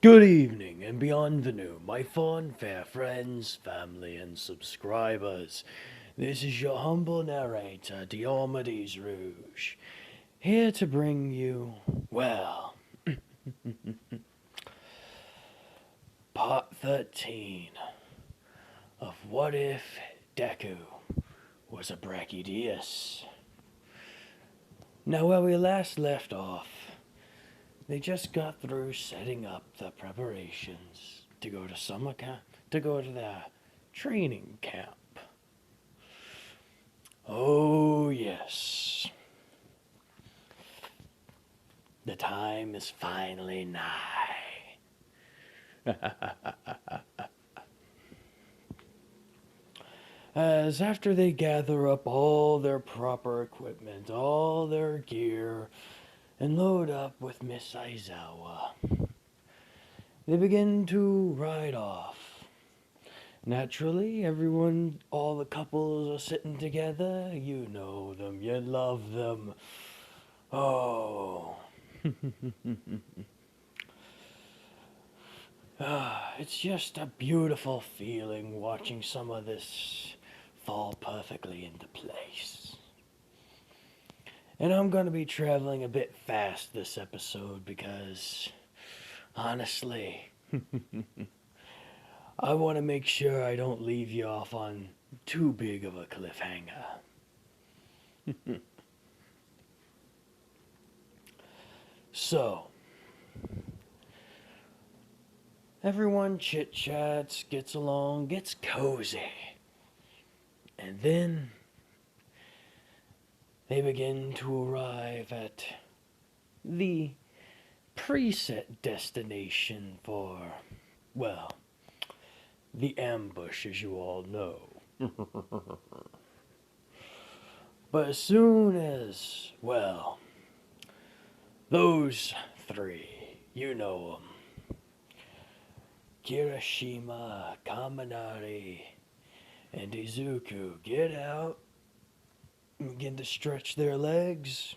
Good evening and beyond the noon, my fond fair friends, family, and subscribers. This is your humble narrator, Diomedes Rouge, here to bring you, well, part 13 of What If Deku Was a Brachidios. Now, where we last left off, they just got through setting up the preparations to go to summer camp, to go to their training camp. Oh, yes. The time is finally nigh. As after they gather up all their proper equipment, all their gear, and load up with Miss Aizawa, they begin to ride off. Naturally, everyone, all the couples are sitting together. You know them, you love them. Oh. It's just a beautiful feeling watching some of this fall perfectly into place. And I'm going to be traveling a bit fast this episode because, honestly, I want to make sure I don't leave you off on too big of a cliffhanger. So, everyone chit-chats, gets along, gets cozy. And then they begin to arrive at the preset destination for, well, the ambush, as you all know. But as soon as, well, those three, you know them, Kirishima, Kaminari, and Izuku, get out and begin to stretch their legs,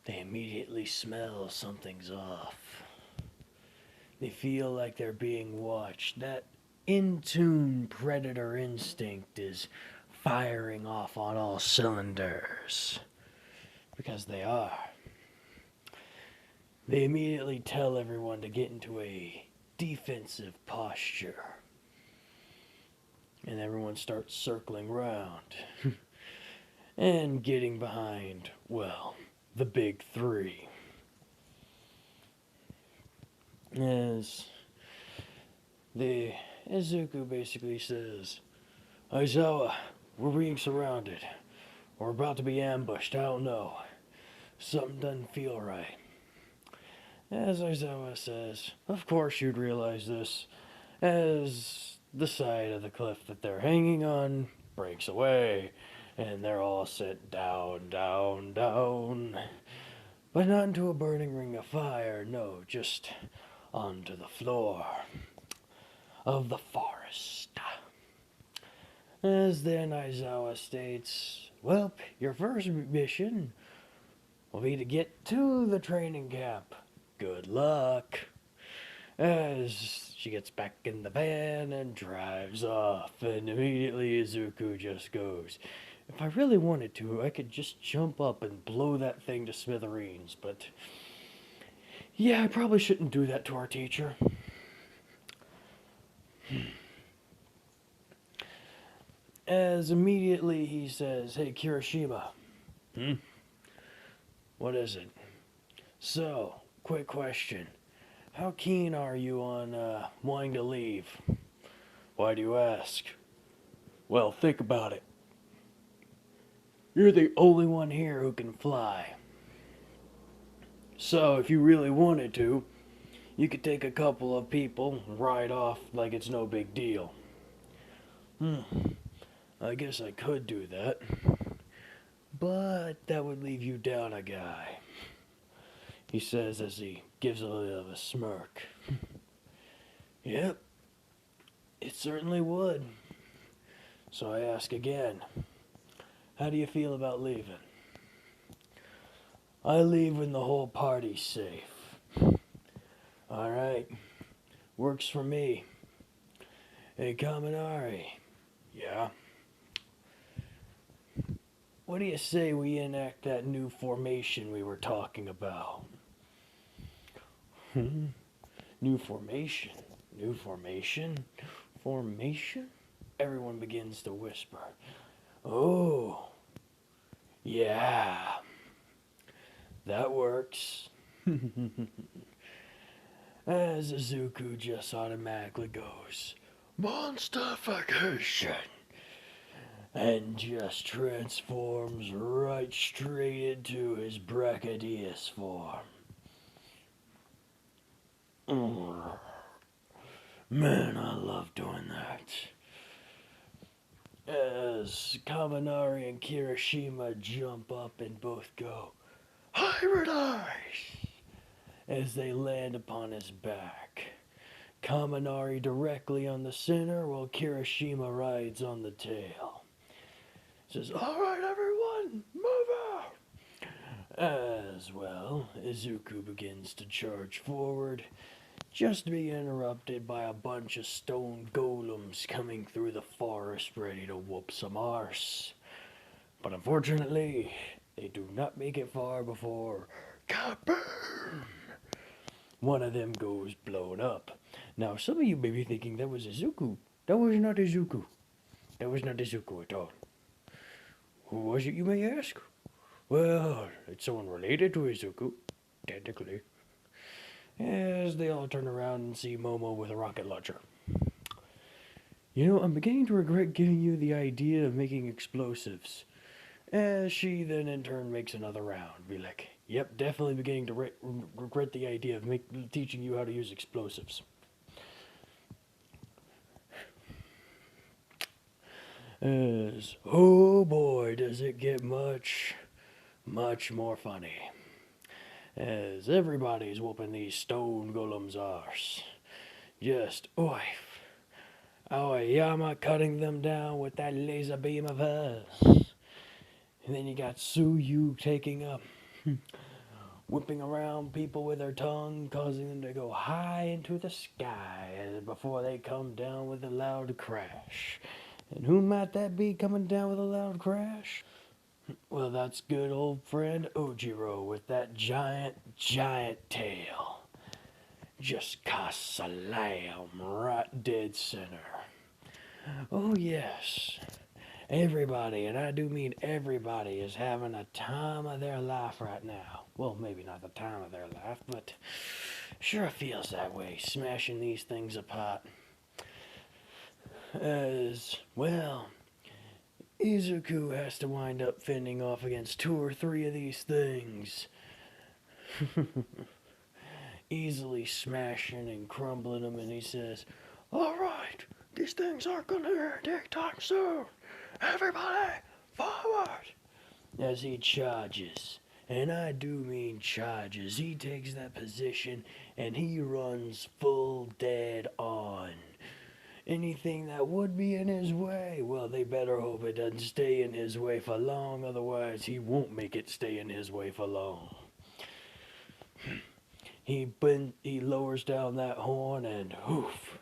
they immediately smell something's off. They feel like they're being watched. That in-tune predator instinct is firing off on all cylinders. Because they are. They immediately tell everyone to get into a defensive posture. And everyone starts circling round. And getting behind, well, the big three. As the Izuku basically says, Aizawa, we're being surrounded. We're about to be ambushed, I don't know. Something doesn't feel right. As Aizawa says, of course you'd realize this, as the side of the cliff that they're hanging on breaks away, and they're all set down, down, down. But not into a burning ring of fire, no, just onto the floor of the forest. As then Aizawa states, well, your first mission will be to get to the training camp. Good luck. As she gets back in the van and drives off, and immediately Izuku just goes, if I really wanted to, I could just jump up and blow that thing to smithereens, but yeah, I probably shouldn't do that to our teacher. As immediately he says, hey, Kirishima. What is it? So, quick question. How keen are you on wanting to leave? Why do you ask? Well, think about it. You're the only one here who can fly. So, if you really wanted to, you could take a couple of people and ride off like it's no big deal. I guess I could do that. But that would leave you down a guy. He says as he gives a little of a smirk. Yep, it certainly would. So I ask again, how do you feel about leaving? I leave when the whole party's safe. Alright, works for me. Hey, Kaminari. Yeah? What do you say we enact that new formation we were talking about? New formation? New formation? Formation? Everyone begins to whisper. Oh, yeah, that works. As Izuku just automatically goes, Monstification, and just transforms right straight into his Brachidios form. Man, I love doing that. As Kaminari and Kirishima jump up and both go, Hybridize! As they land upon his back. Kaminari directly on the center while Kirishima rides on the tail. Says, alright everyone, move out! As well, Izuku begins to charge forward, just to be interrupted by a bunch of stone golems coming through the forest ready to whoop some arse. But unfortunately, they do not make it far before kaboom! One of them goes blown up. Now, some of you may be thinking that was Izuku. That was not Izuku. That was not Izuku at all. Who was it, you may ask? Well, it's someone related to Izuku, technically. As they all turn around and see Momo with a rocket launcher. You know, I'm beginning to regret giving you the idea of making explosives. As she then in turn makes another round. Be like, yep, definitely beginning to regret the idea of teaching you how to use explosives. As, oh boy, does it get much more funny. As everybody's whooping these stone golems' arse. Just, Aoyama cutting them down with that laser beam of hers. And then you got Suyu taking up, whipping around people with her tongue, causing them to go high into the sky before they come down with a loud crash. And who might that be coming down with a loud crash? Well, that's good old friend Ojiro with that giant tail. Just casts a lamb right dead center. Oh, yes. Everybody, and I do mean everybody, is having a time of their life right now. Well, maybe not the time of their life, but sure feels that way, smashing these things apart. As, well, Izuku has to wind up fending off against 2 or 3 of these things. Easily smashing and crumbling them, and he says, alright, these things aren't gonna hurt anytime soon. Everybody, forward! As he charges, and I do mean charges, he takes that position and he runs full dead on. Anything that would be in his way, well, they better hope it doesn't stay in his way for long, otherwise he won't make it stay in his way for long. He lowers down that horn and hoof.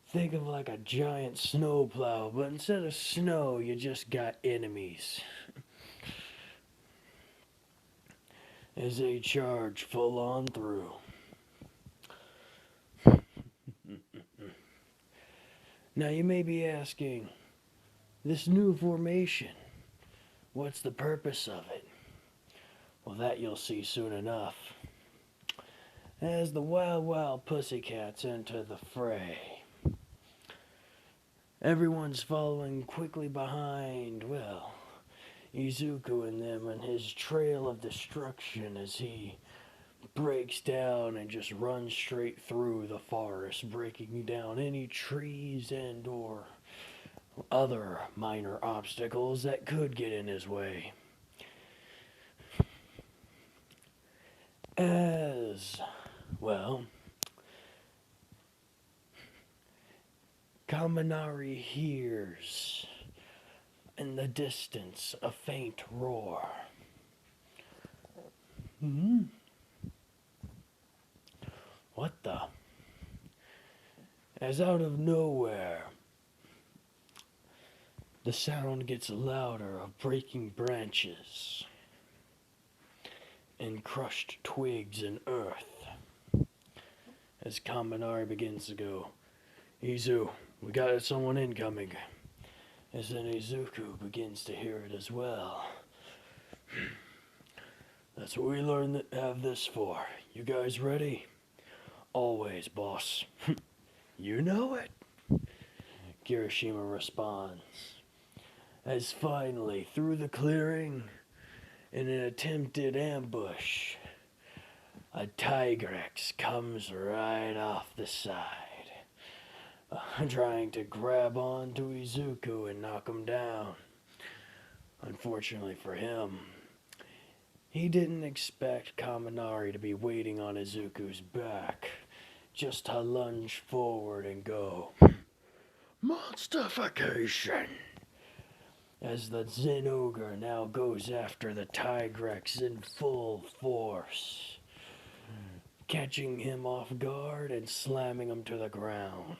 Think of like a giant snowplow, but instead of snow, you just got enemies. As they charge full on through. Now you may be asking, this new formation, what's the purpose of it? Well, that you'll see soon enough. As the wild pussycats enter the fray. Everyone's following quickly behind, well, Izuku and them and his trail of destruction as he breaks down and just runs straight through the forest, breaking down any trees and or other minor obstacles that could get in his way. As, well, Kaminari hears in the distance a faint roar. Hmm? What the? As out of nowhere, the sound gets louder of breaking branches and crushed twigs and earth. As Kaminari begins to go, Izu, we got someone incoming. As then Izuku begins to hear it as well. That's what we learned to have this for. You guys ready? Always, boss. You know it. Kirishima responds. As finally, through the clearing, in an attempted ambush, a Tigrex comes right off the side, trying to grab onto Izuku and knock him down. Unfortunately for him, he didn't expect Kaminari to be waiting on Izuku's back, just to lunge forward and go, Monstification! As the Zen Ogre now goes after the Tigrex in full force, catching him off guard and slamming him to the ground.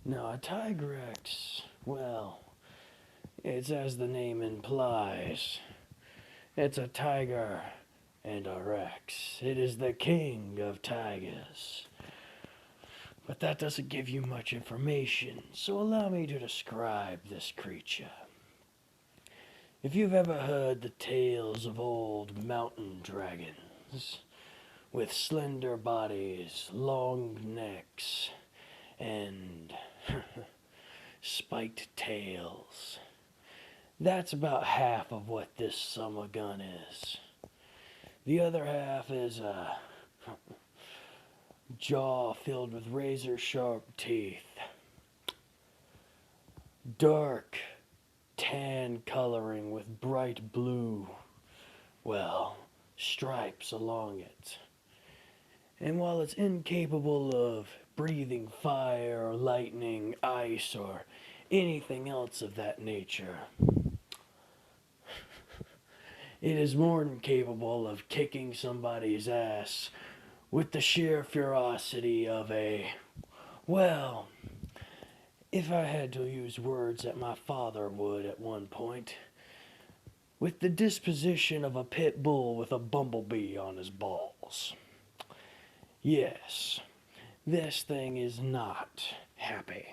Now, a Tigrex, well, it's as the name implies. It's a tiger and a rex. It is the king of tigers. But that doesn't give you much information, so allow me to describe this creature. If you've ever heard the tales of old mountain dragons, with slender bodies, long necks, and spiked tails, that's about half of what this summer gun is. The other half is a jaw filled with razor-sharp teeth, dark tan coloring with bright blue, well, stripes along it. And while it's incapable of breathing fire, lightning, ice, or anything else of that nature, it is more than capable of kicking somebody's ass with the sheer ferocity of a, well, if I had to use words that my father would at one point, with the disposition of a pit bull with a bumblebee on his balls. Yes, this thing is not happy.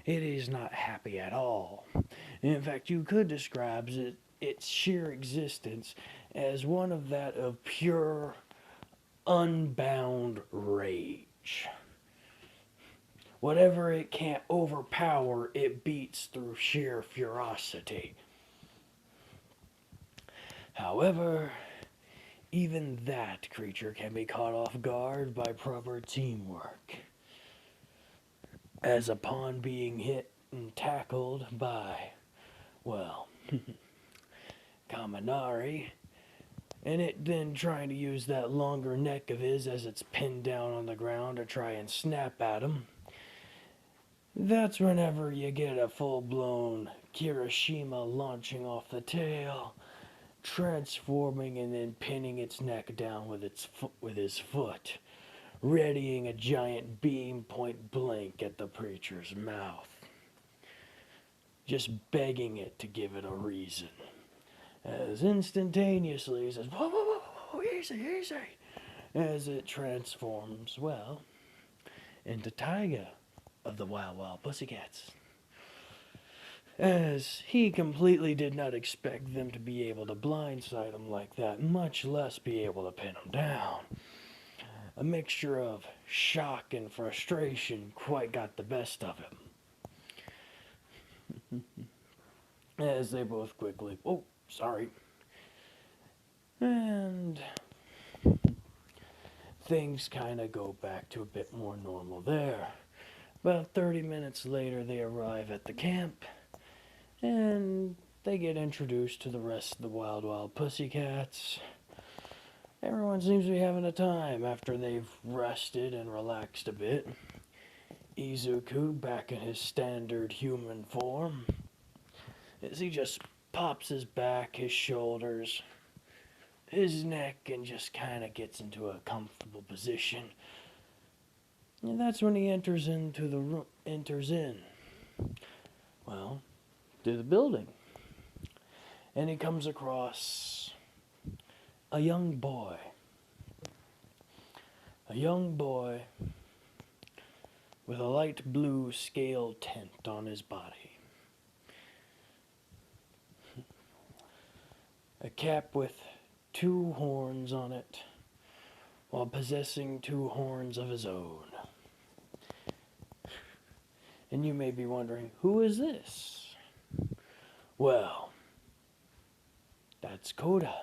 It is not happy at all. In fact, you could describe its sheer existence as one of that of pure, unbound rage. Whatever it can't overpower, it beats through sheer ferocity. However, even that creature can be caught off guard by proper teamwork. As upon being hit and tackled by, well, Kaminari, and it then trying to use that longer neck of his as it's pinned down on the ground to try and snap at him, that's whenever you get a full-blown Kirishima launching off the tail, transforming and then pinning its neck down with his foot, readying a giant beam point blank at the preacher's mouth, just begging it to give it a reason. As instantaneously he says, whoa, whoa, whoa, whoa, easy, easy, as it transforms, well, into Tiger of the Wild Wild Pussycats. As he completely did not expect them to be able to blindside him like that, much less be able to pin him down. A mixture of shock and frustration quite got the best of him. As they both quickly, oh, sorry. And things kind of go back to a bit more normal there. About 30 minutes later, they arrive at the camp, and they get introduced to the rest of the Wild Wild Pussycats. Everyone seems to be having a time after they've rested and relaxed a bit. Izuku back in his standard human form, as he just pops his back, his shoulders, his neck and just kind of gets into a comfortable position. And that's when he enters into the room, well, to the building. And he comes across a young boy. A young boy with a light blue scale tint on his body. A cap with 2 horns on it, while possessing 2 horns of his own. And you may be wondering, who is this? Well, that's Coda.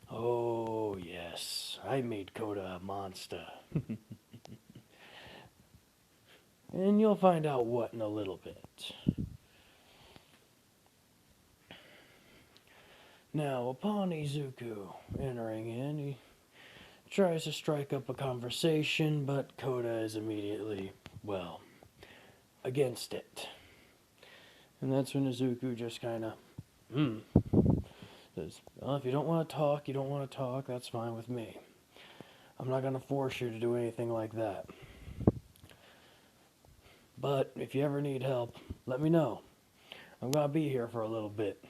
Oh, yes, I made Coda a monster. And you'll find out what in a little bit. Now, upon Izuku entering in, he tries to strike up a conversation, but Coda is immediately, well, against it. And that's when Izuku just kind of, says, well, if you don't want to talk, you don't want to talk, that's fine with me. I'm not going to force you to do anything like that. But if you ever need help, let me know. I'm going to be here for a little bit.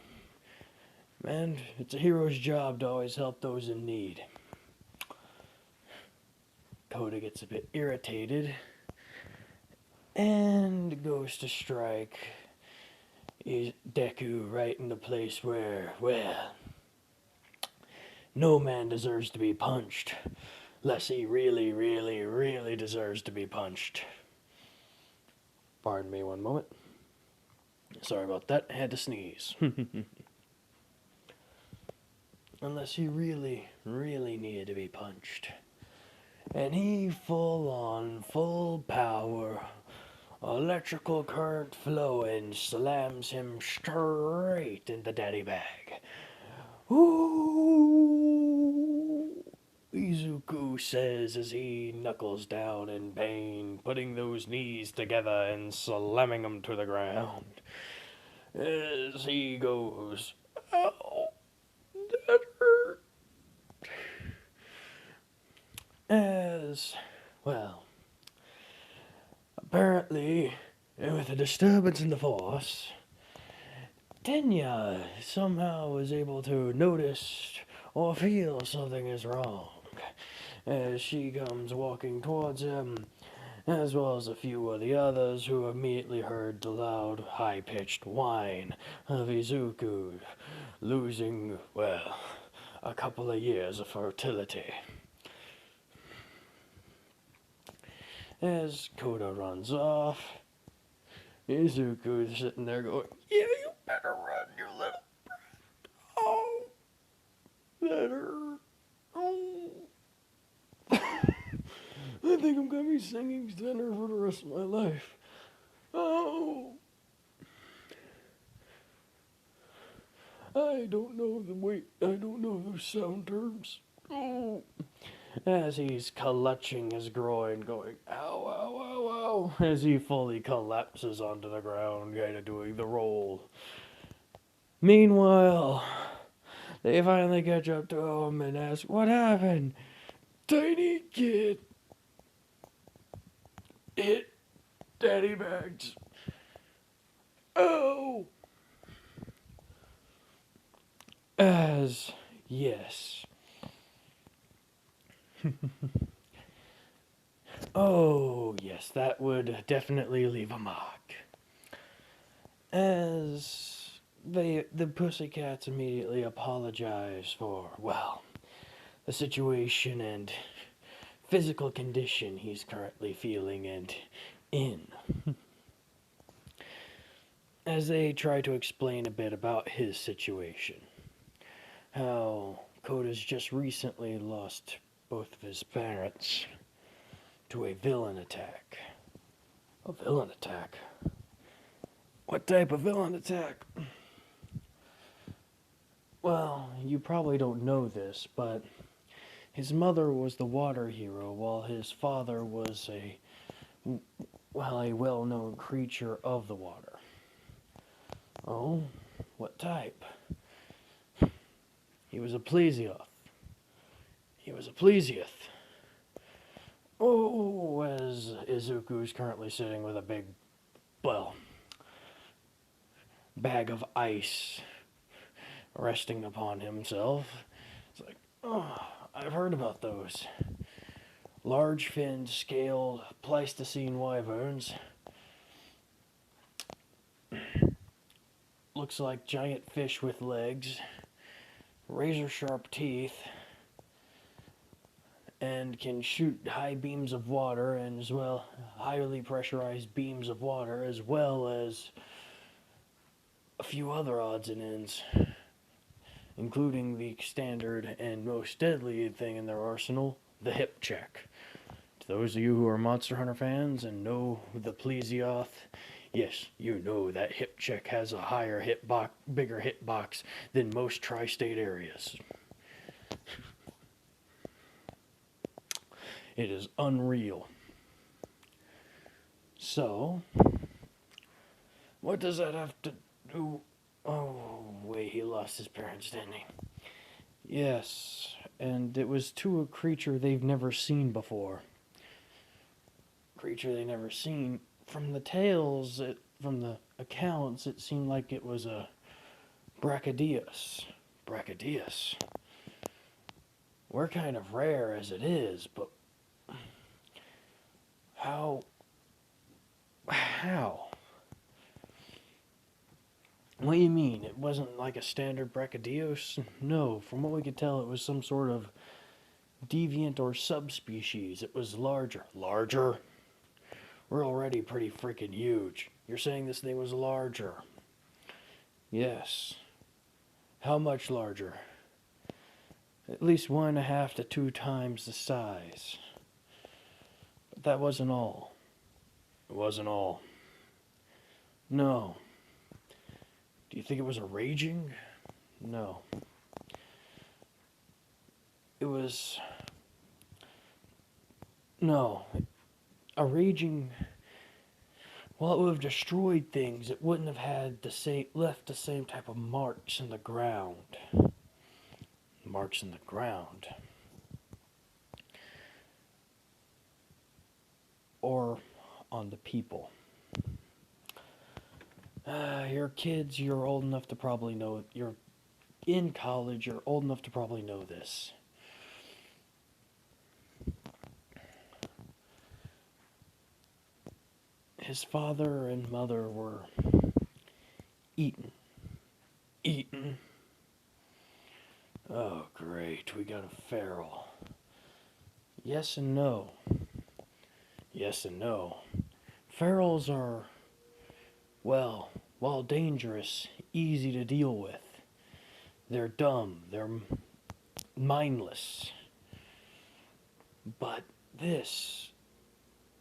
And it's a hero's job to always help those in need. Coda gets a bit irritated and goes to strike Deku right in the place where, well, no man deserves to be punched, unless he really, really, really deserves to be punched. Pardon me one moment. Sorry about that, I had to sneeze. Unless he really, really needed to be punched. And he full power, electrical current flowing, slams him straight in the daddy bag. Ooh! Izuku says as he knuckles down in pain, putting those knees together and slamming them to the ground. As he goes, ow, that hurt. As, well, apparently, with a disturbance in the force, Tenya somehow was able to notice or feel something is wrong as she comes walking towards him, as well as a few of the others who immediately heard the loud, high-pitched whine of Izuku losing, well, a couple of years of fertility. As Coda runs off, Izuku is sitting there going, yeah, you better run, you little brat. Oh, that hurt. Oh. I think I'm going to be singing tenor for the rest of my life. Oh. I don't know those sound terms. Oh. As he's clutching his groin, going, ow, ow, ow, ow, as he fully collapses onto the ground, kind of doing the roll. Meanwhile, they finally catch up to him and ask, what happened? Tiny kid hit daddy bags. Oh! As, yes. Oh, yes, that would definitely leave a mark. As the Pussycats immediately apologize for, well, the situation and physical condition he's currently feeling and in. As they try to explain a bit about his situation. How Coda's just recently lost both of his parents to a villain attack. A villain attack? What type of villain attack? Well, you probably don't know this, but his mother was the water hero, while his father was a well-known creature of the water. Oh, what type? He was a plesioth. He was a plesioth. Oh, as Izuku is currently sitting with a big, well, bag of ice resting upon himself. It's like, oh, I've heard about those. Large finned, scaled, Pleistocene wyverns. Looks like giant fish with legs, razor sharp teeth, and can shoot high beams of water, and as well highly pressurized beams of water, as well as a few other odds and ends, including the standard and most deadly thing in their arsenal, the hip check. To those of you who are Monster Hunter fans and know the plesioth, yes, you know that hip check has a higher hitbox, bigger hitbox than most tri-state areas. It is unreal. So, what does that have to do? Oh, wait, he lost his parents, didn't he? Yes, and it was to a creature they've never seen before. Creature they never seen. From the tales, from the accounts, it seemed like it was a Brachidios. Brachidios. We're kind of rare as it is, but how? What do you mean? It wasn't like a standard Brachidios? No, from what we could tell, it was some sort of deviant or subspecies. It was larger. Larger? We're already pretty freaking huge. You're saying this thing was larger? Yes. How much larger? At least 1.5 to 2 times the size. But that wasn't all. It wasn't all. No. Do you think it was a raging? No. It was... No. A raging... Well, it would have destroyed things. It wouldn't have had left the same type of marks in the ground. Marks in the ground. Or on the people. You're kids, you're old enough to probably know, you're in college, you're old enough to probably know this. His father and mother were eaten. Eaten. Oh, great, we got a feral. Yes and no. Yes and no. Ferals are, well, while dangerous, easy to deal with. They're dumb, they're mindless. But this,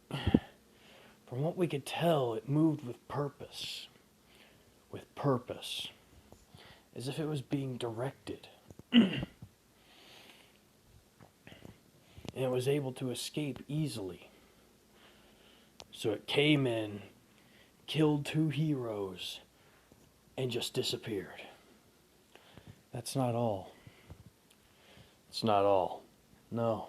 from what we could tell, it moved with purpose. With purpose. As if it was being directed. And it was able to escape easily. So it came in, killed 2 heroes, and just disappeared. That's not all. It's not all. No.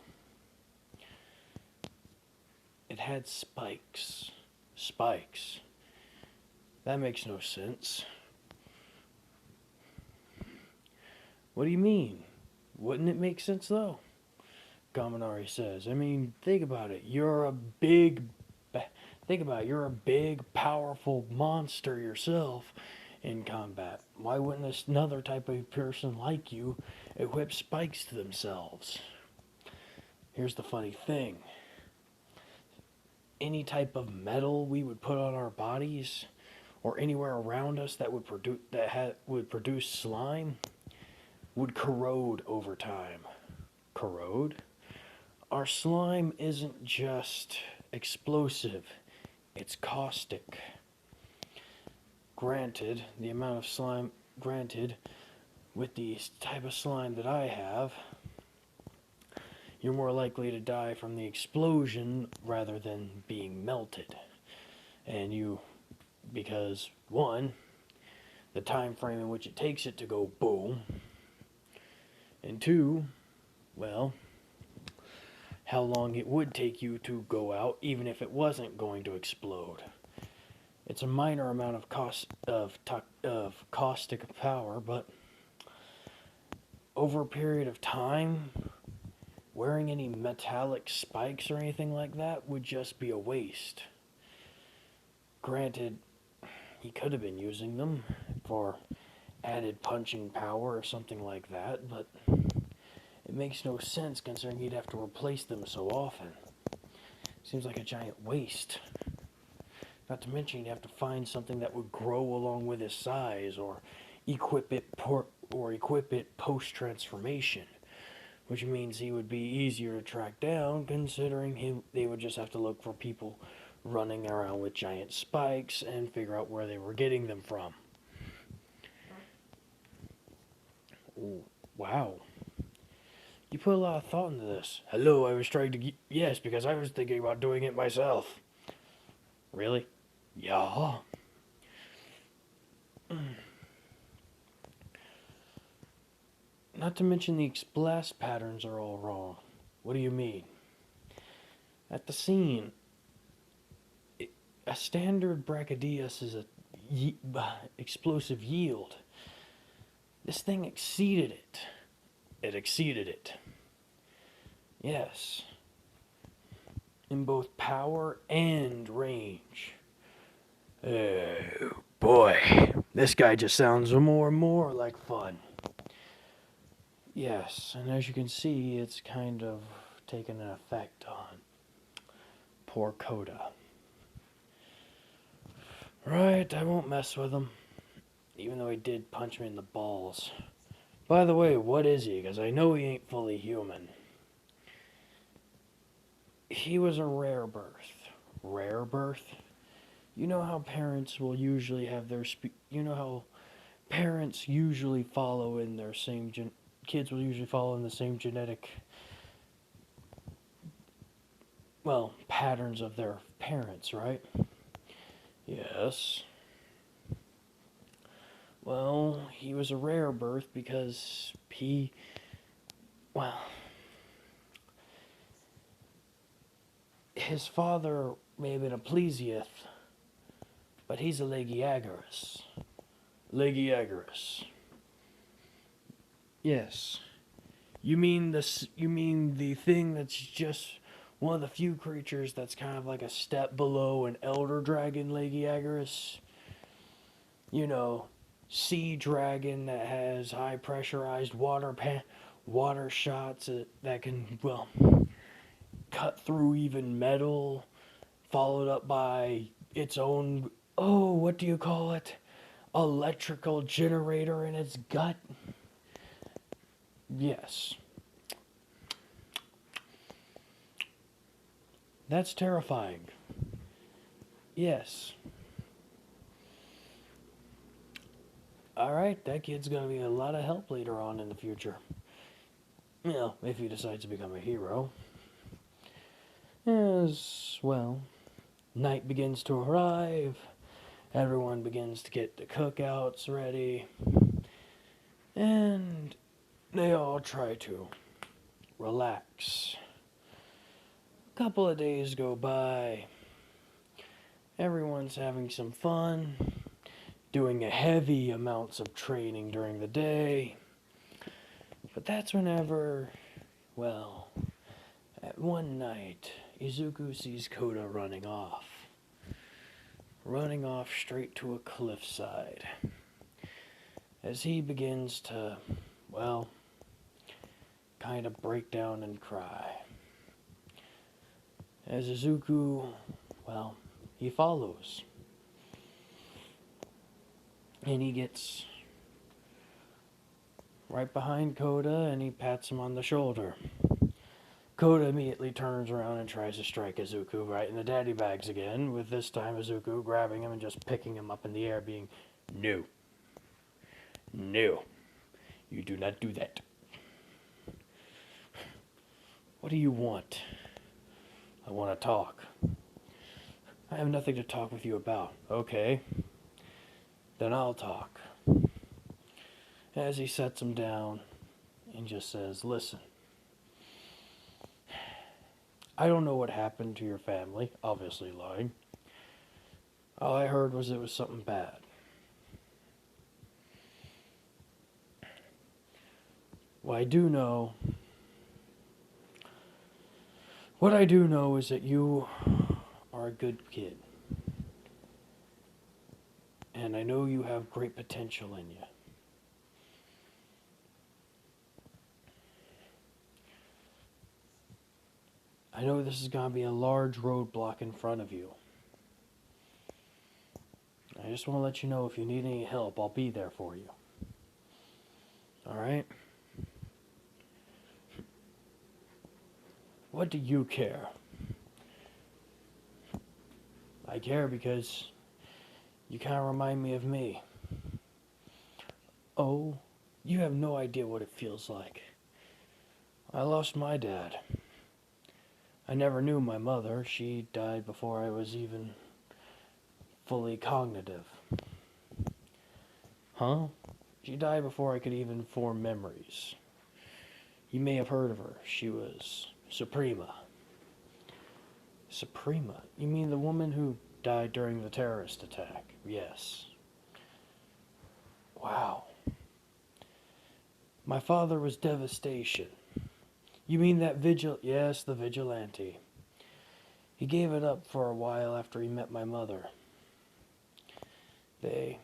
It had spikes. Spikes. That makes no sense. What do you mean? Wouldn't it make sense though? Kaminari says. I mean, think about it. You're a big, powerful monster yourself in combat. Why wouldn't this another type of person like you equip spikes to themselves? Here's the funny thing. Any type of metal we would put on our bodies or anywhere around us that would produce slime would corrode over time. Corrode? Our slime isn't just explosive, it's caustic. Granted, the amount of slime, with the type of slime that I have, you're more likely to die from the explosion rather than being melted. And because one, the time frame in which it takes it to go boom, And two, well, how long it would take you to go out, even if it wasn't going to explode. It's a minor amount of caustic power, but over a period of time, wearing any metallic spikes or anything like that would just be a waste. Granted, he could have been using them for added punching power or something like that, but it makes no sense considering he'd have to replace them so often. Seems like a giant waste. Not to mention he'd have to find something that would grow along with his size or equip it post-transformation, which means he would be easier to track down considering they would just have to look for people running around with giant spikes and figure out where they were getting them from. Ooh, wow. You put a lot of thought into this. Hello, I was trying to... Yes, because I was thinking about doing it myself. Really? Yeah. Not to mention the blast patterns are all wrong. What do you mean? At the scene, a standard Brachidios is a explosive yield. This thing exceeded it. It exceeded it. Yes. In both power and range. Oh, boy. This guy just sounds more and more like fun. Yes, and as you can see, it's kind of taken an effect on poor Coda. Right, I won't mess with him. Even though he did punch me in the balls. By the way, what is he? Because I know he ain't fully human. He was a rare birth. Rare birth? You know how parents will usually have their... you know how parents usually follow in their same... kids will usually follow in the same genetic... well, patterns of their parents, right? Yes. Well, he was a rare birth because well, his father may have been a plesiath, but he's a Legiagarus. Legiagarus. Yes. You mean the thing that's just one of the few creatures that's kind of like a step below an elder dragon, Legiagarus? You know, sea dragon that has high pressurized water shots that can, well, cut through even metal, followed up by its own, oh, what do you call it? Electrical generator in its gut? Yes. That's terrifying. Yes. Alright, that kid's gonna be a lot of help later on in the future. You know, if he decides to become a hero. As, well, night begins to arrive. Everyone begins to get the cookouts ready. And they all try to relax. A couple of days go by. Everyone's having some fun. Doing a heavy amounts of training during the day. But that's whenever, well, at one night, Izuku sees Koda running off. Running off straight to a cliffside. As he begins to, well, kind of break down and cry. As Izuku, well, he follows. And he gets right behind Koda and he pats him on the shoulder. Koda immediately turns around and tries to strike Izuku right in the daddy bags again, with this time Izuku grabbing him and just picking him up in the air, being, no. No. You do not do that. What do you want? I want to talk. I have nothing to talk with you about. Okay. Then I'll talk. As he sets him down and just says, listen, I don't know what happened to your family, obviously lying. All I heard was it was something bad. What I do know is that you are a good kid. And I know you have great potential in you. I know this is going to be a large roadblock in front of you. I just want to let you know if you need any help, I'll be there for you. Alright? What do you care? I care because you kind of remind me of me. Oh, you have no idea what it feels like. I lost my dad. I never knew my mother. She died before I was even fully cognitive. Huh? She died before I could even form memories. You may have heard of her. She was Suprema. Suprema? You mean the woman who died during the terrorist attack? Yes. Wow. My father was Devastation. You mean that Yes, the vigilante. He gave it up for a while after he met my mother. Then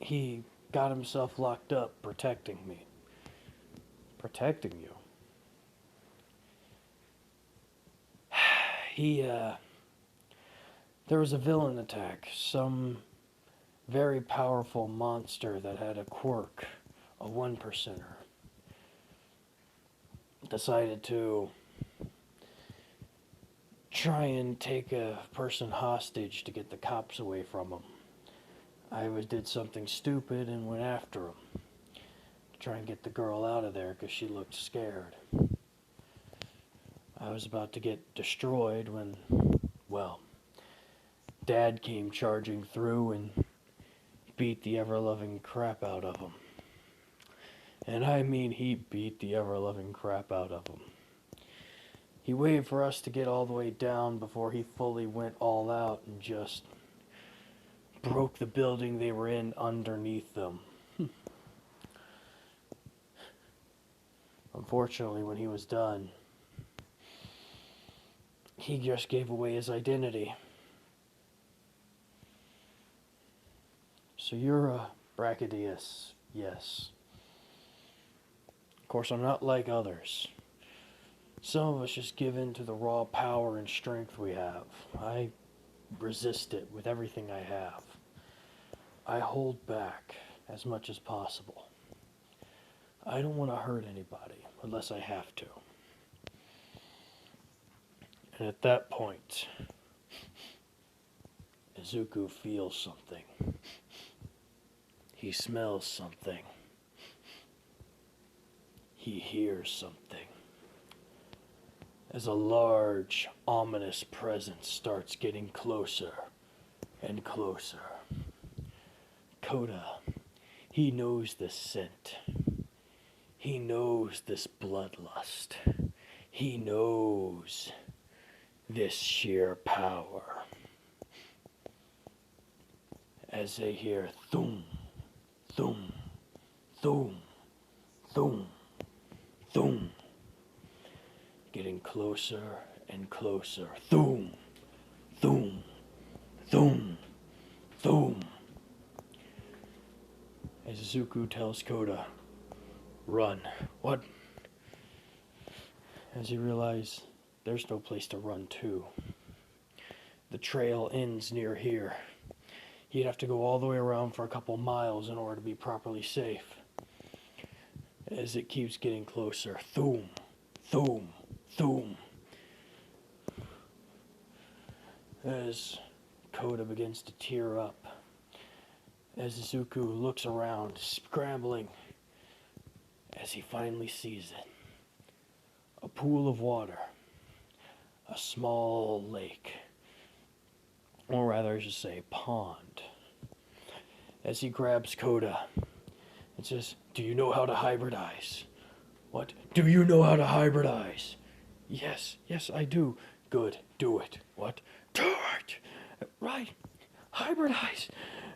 he got himself locked up protecting me. Protecting you? There was a villain attack. Some very powerful monster that had a quirk, a 1%er, decided to try and take a person hostage to get the cops away from him. I did something stupid and went after him to try and get the girl out of there because she looked scared. I was about to get destroyed when, well, Dad came charging through and beat the ever-loving crap out of him. And I mean he beat the ever-loving crap out of him. He waited for us to get all the way down before he fully went all out and just broke the building they were in underneath them. Unfortunately, when he was done, he just gave away his identity. So you're a Brachidios, yes. Of course, I'm not like others. Some of us just give in to the raw power and strength we have. I resist it with everything I have. I hold back as much as possible. I don't want to hurt anybody unless I have to. And at that point, Izuku feels something. He smells something. He hears something. As a large, ominous presence starts getting closer and closer. Koda, he knows this scent. He knows this bloodlust. He knows this sheer power. As they hear thum, thum, thum, thum, thum, getting closer and closer. Thum, thum, thum, thum. As Izuku tells Koda, run. What? As you realize there's no place to run to. The trail ends near here. You'd have to go all the way around for a couple miles in order to be properly safe. As it keeps getting closer. Thum, thum, thum. As Koda begins to tear up. As Izuku looks around, scrambling. As he finally sees it. A pool of water. A small lake. or rather I should say pond, as he grabs Coda and says, "Do you know how to hybridize?" "What? Do you know how to hybridize?" "Yes, yes, I do." "Good, do it." "What?" "Do it!" "Right, hybridize."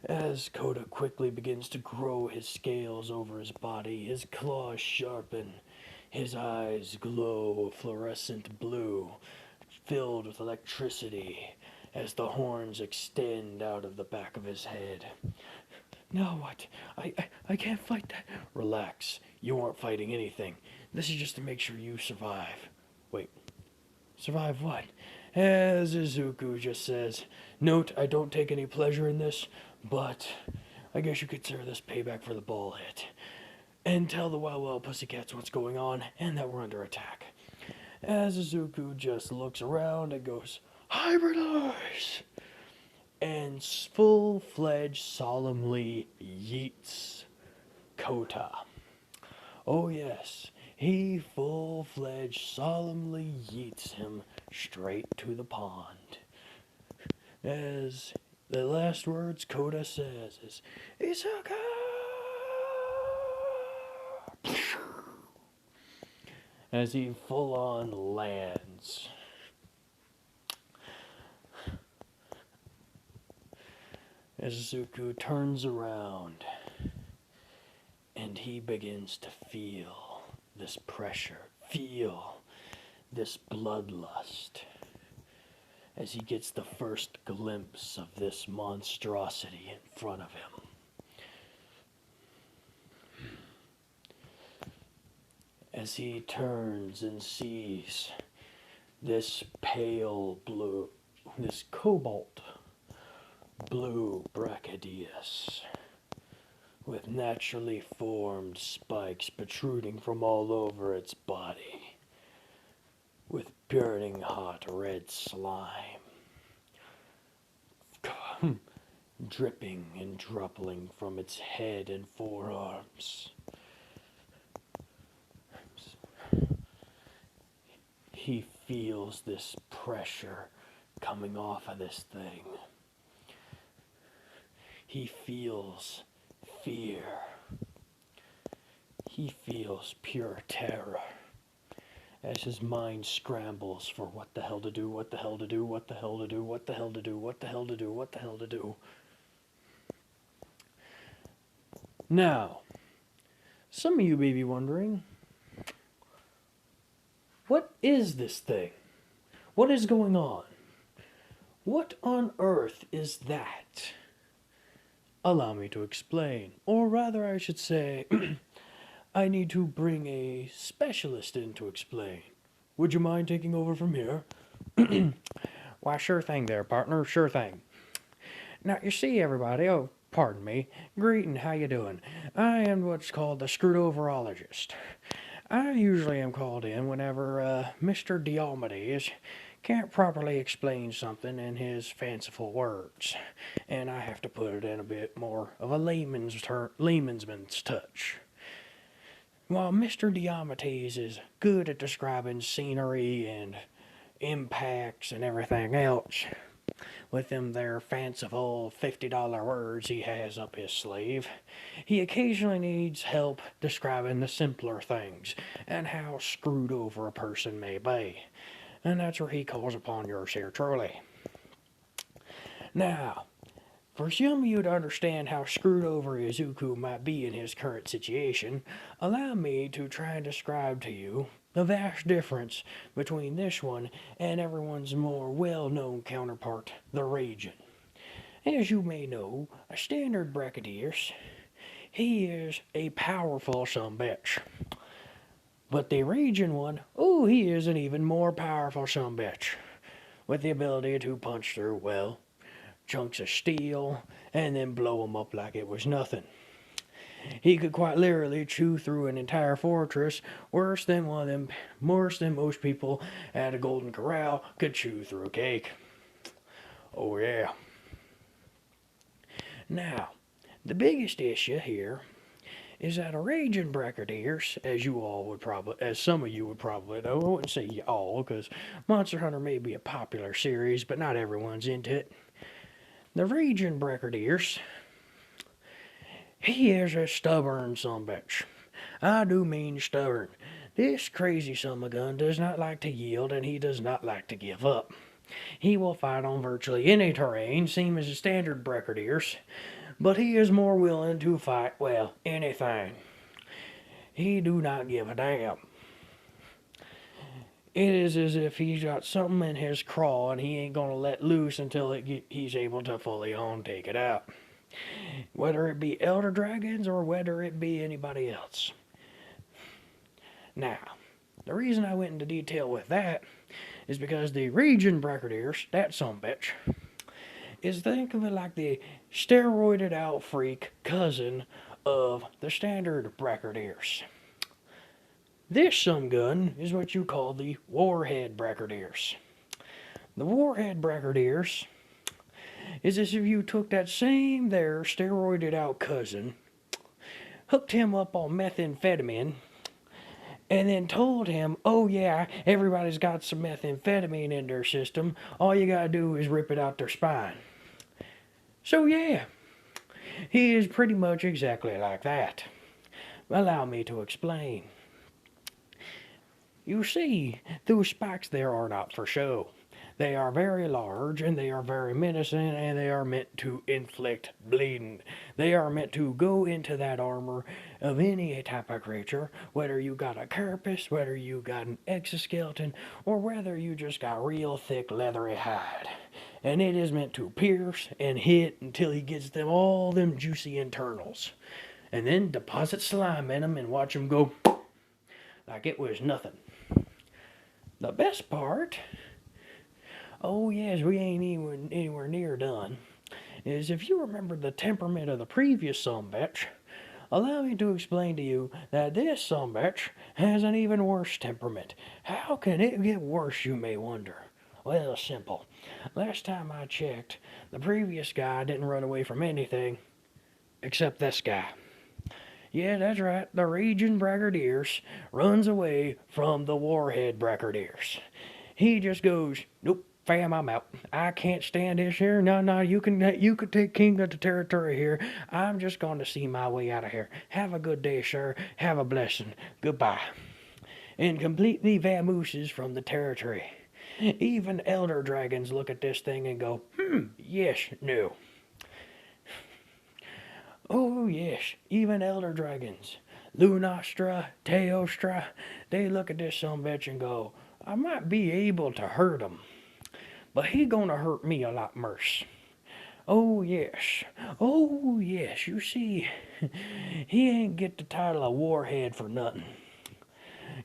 As Coda quickly begins to grow his scales over his body, his claws sharpen, his eyes glow a fluorescent blue, filled with electricity, as the horns extend out of the back of his head. "Now what? I can't fight that." "Relax. You aren't fighting anything. This is just to make sure you survive." "Wait, survive what?" As Izuku just says, "Note, I don't take any pleasure in this, but I guess you could consider this payback for the ball hit. And tell the Wow Pussycats what's going on and that we're under attack." As Izuku just looks around and goes, "Hybridize!" and full-fledged solemnly yeets Kota. Oh yes, he full-fledged solemnly yeets him straight to the pond. As the last words Kota says is, "Izuku!" As he full-on lands. As Izuku turns around and he begins to feel this pressure, feel this bloodlust, as he gets the first glimpse of this monstrosity in front of him. As he turns and sees this pale blue, this cobalt blue Brachidios, with naturally formed spikes protruding from all over its body, with burning hot red slime dripping and dropping from its head and forearms. He feels this pressure coming off of this thing. He feels fear. He feels pure terror as his mind scrambles for what the hell to do, what the hell to do, what the hell to do, what the hell to do, what the hell to do, what the hell to do. Now, some of you may be wondering, what is this thing? What is going on? What on earth is that? Allow me to explain, or rather I should say, I need to bring a specialist in to explain. Would you mind taking over from here? Why, sure thing there, partner, sure thing. Now, you see, everybody, oh, pardon me, greeting, how you doing? I am what's called the screwed overologist. I usually am called in whenever Mr. Diomedes can't properly explain something in his fanciful words, and I have to put it in a bit more of a layman's touch. While Mr. Diomedes is good at describing scenery and impacts and everything else, with them there fanciful $50 words he has up his sleeve, he occasionally needs help describing the simpler things and how screwed over a person may be. And that's where he calls upon yours here truly. Now, for some of you to understand how screwed over Izuku might be in his current situation, allow me to try and describe to you the vast difference between this one and everyone's more well-known counterpart, the Raging. As you may know, a standard Brachidios, he is a powerful sumbitch. But the Raging one, oh, he is an even more powerful sumbitch, with the ability to punch through, well, chunks of steel and then blow them up like it was nothing. He could quite literally chew through an entire fortress worse than most people at a Golden Corral could chew through a cake. Oh yeah. Now, the biggest issue here is that a raging Brachidios, as some of you would probably know, I wouldn't say y'all, because Monster Hunter may be a popular series, but not everyone's into it. The Raging Brachidios, he is a stubborn sumbitch. I do mean stubborn. This crazy son of a gun does not like to yield, and he does not like to give up. He will fight on virtually any terrain, same as the standard Brachidios, but he is more willing to fight, well, anything. He do not give a damn. It is as if he's got something in his craw and he ain't gonna let loose until he's able to fully take it out. Whether it be elder dragons or whether it be anybody else. Now, the reason I went into detail with that is because the Raging Brachidios, that sumbitch, is think of it like the steroided out freak cousin of the standard Brachidios. This some gun is what you call the Warhead Brachidios. The Warhead Brachidios is as if you took that same there steroided out cousin, hooked him up on methamphetamine, and then told him, oh yeah, everybody's got some methamphetamine in their system, all you gotta do is rip it out their spine. So yeah, he is pretty much exactly like that. Allow me to explain. You see, those spikes there are not for show. They are very large, and they are very menacing, and they are meant to inflict bleeding. They are meant to go into that armor of any type of creature, whether you got a carapace, whether you got an exoskeleton, or whether you just got real thick leathery hide. And it is meant to pierce and hit until he gets them all them juicy internals. And then deposit slime in them and watch them go like it was nothing. The best part, oh yes, we ain't even anywhere near done, is if you remember the temperament of the previous sumbitch, allow me to explain to you that this sumbitch has an even worse temperament. How can it get worse, you may wonder? Well, simple. Last time I checked, the previous guy didn't run away from anything except this guy. Yeah, that's right. The Raging Brachidios runs away from the Warhead Brachidios. He just goes, nope, fam, I'm out. I can't stand this here. No, you can take king of the territory here. I'm just going to see my way out of here. Have a good day, sir. Have a blessing. Goodbye. And completely vamooses from the territory. Even elder dragons look at this thing and go, yes, no. Oh, yes, even elder dragons, Lunastra, Teostra, they look at this sumbitch and go, I might be able to hurt him, but he gonna hurt me a lot worse. Oh, yes, you see, he ain't get the title of Warhead for nothing.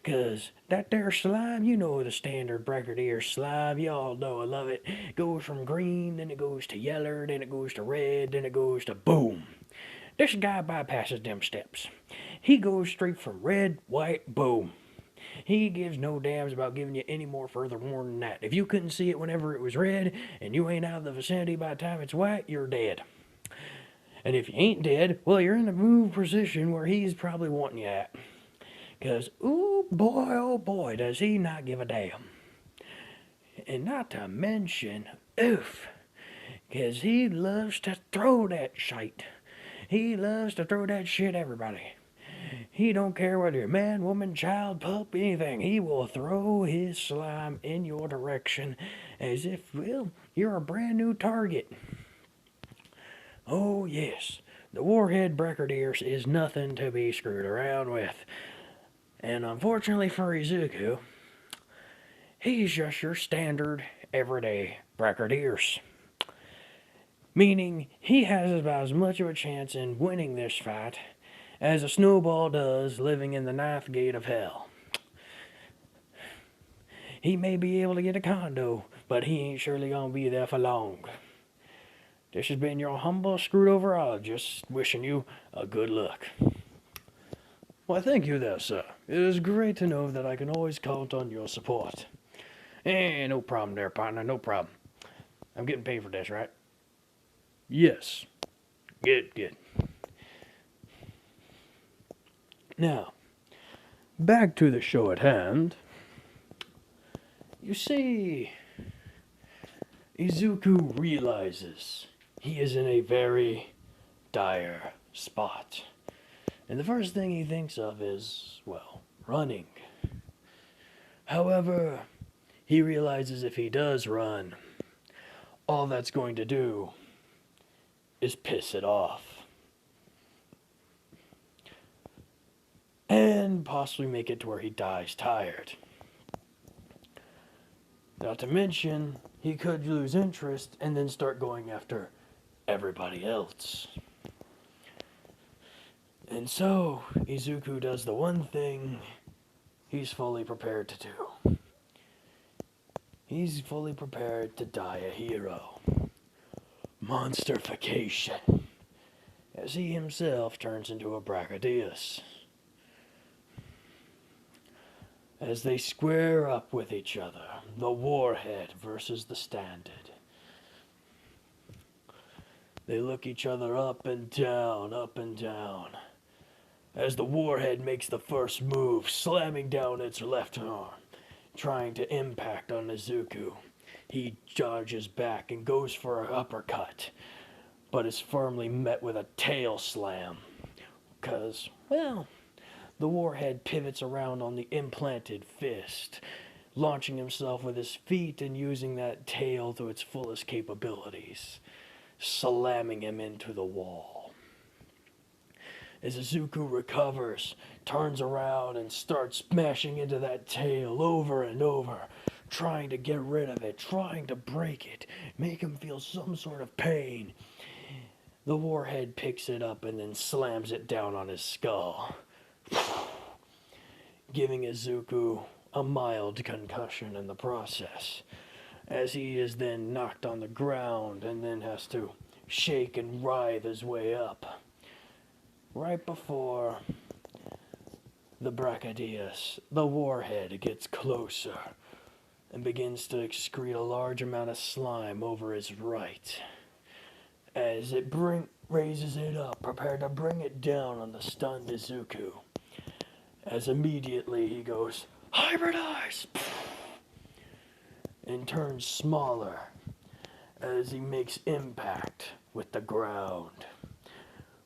'Cause that there slime, you know the standard Brachidios slime, y'all know I love it. Goes from green, then it goes to yellow, then it goes to red, then it goes to boom. This guy bypasses them steps. He goes straight from red, white, boom. He gives no damns about giving you any more further warning than that. If you couldn't see it whenever it was red, and you ain't out of the vicinity by the time it's white, you're dead. And if you ain't dead, well, you're in the move position where he's probably wanting you at. 'Cause, oh boy, does he not give a damn. And not to mention, oof, 'cause he loves to throw that shite. He loves to throw that shit at everybody. He don't care whether you're man, woman, child, pup, anything. He will throw his slime in your direction as if, well, you're a brand new target. Oh, yes, the Warhead Brachidios is nothing to be screwed around with. And unfortunately for Izuku, he's just your standard, everyday Brachidios. Meaning, he has about as much of a chance in winning this fight as a snowball does living in the ninth gate of hell. He may be able to get a condo, but he ain't surely gonna be there for long. This has been your humble screwed overologist, wishing you a good luck. Why, thank you there, sir. It is great to know that I can always count on your support. No problem there, partner, no problem. I'm getting paid for this, right? Yes. Good. Now, back to the show at hand. You see, Izuku realizes he is in a very dire spot. And the first thing he thinks of is, well, running. However, he realizes if he does run, all that's going to do is piss it off. And possibly make it to where he dies tired. Not to mention, he could lose interest and then start going after everybody else. And so, Izuku does the one thing he's fully prepared to do. He's fully prepared to die a hero. Monsterification. As he himself turns into a Brachidios. As they square up with each other, the warhead versus the standard. They look each other up and down, as the warhead makes the first move, slamming down its left arm, trying to impact on Izuku. He dodges back and goes for an uppercut, but is firmly met with a tail slam. Because, well, the warhead pivots around on the implanted fist, launching himself with his feet and using that tail to its fullest capabilities, slamming him into the wall. As Izuku recovers, turns around and starts smashing into that tail over and over, trying to get rid of it, trying to break it, make him feel some sort of pain. The warhead picks it up and then slams it down on his skull, giving Izuku a mild concussion in the process, as he is then knocked on the ground and then has to shake and writhe his way up. Right before the Brachidios, the warhead gets closer and begins to excrete a large amount of slime over his right. As it raises it up, prepared to bring it down on the stunned Izuku. As immediately he goes, hybridize! And turns smaller as he makes impact with the ground.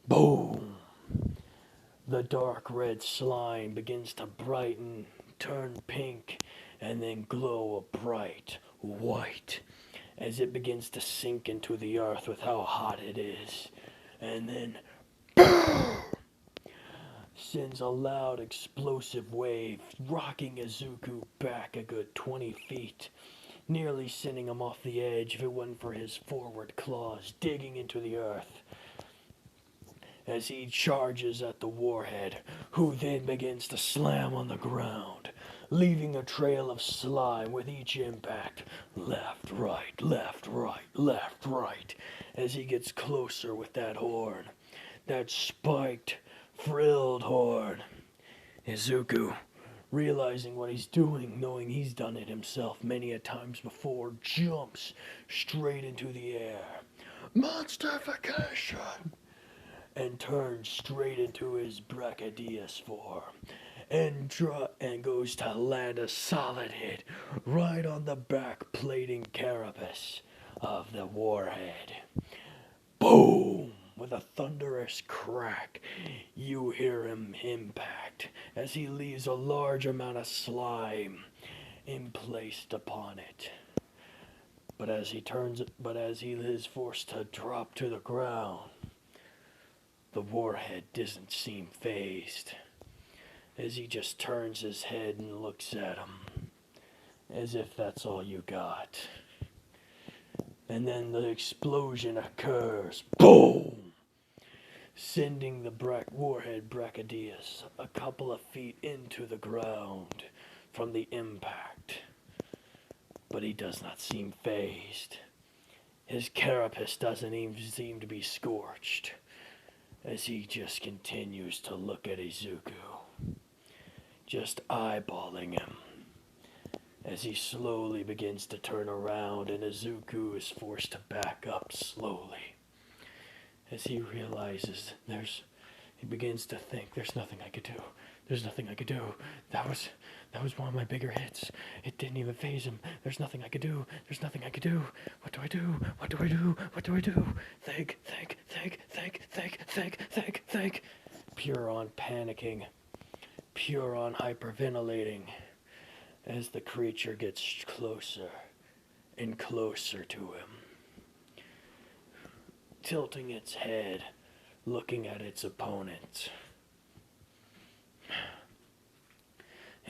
Boom! The dark red slime begins to brighten, turn pink, and then glow a bright white as it begins to sink into the earth with how hot it is. And then sends a loud explosive wave, rocking Izuku back a good 20 feet, nearly sending him off the edge if it wasn't for his forward claws digging into the earth. As he charges at the warhead, who then begins to slam on the ground, leaving a trail of slime with each impact. Left, right, left, right, left, right, as he gets closer with that horn. That spiked, frilled horn. Izuku, realizing what he's doing, knowing he's done it himself many a times before, jumps straight into the air. Monsterification! And turns straight into his Brachidios form, and goes to land a solid hit right on the back plating carapace of the warhead. Boom! With a thunderous crack, you hear him impact as he leaves a large amount of slime emplaced upon it. But as he is forced to drop to the ground, the warhead doesn't seem fazed, as he just turns his head and looks at him, as if that's all you got. And then the explosion occurs. Boom! Sending the warhead Brachidios a couple of feet into the ground from the impact. But he does not seem fazed. His carapace doesn't even seem to be scorched, as he just continues to look at Izuku, just eyeballing him, as he slowly begins to turn around and Izuku is forced to back up slowly, as he realizes he begins to think, there's nothing I could do, There's nothing I could do. That was one of my bigger hits. It didn't even phase him. There's nothing I could do. There's nothing I could do. What do I do? What do I do? What do I do? Think. Pure on panicking. Pure on hyperventilating. As the creature gets closer and closer to him. Tilting its head, looking at its opponent.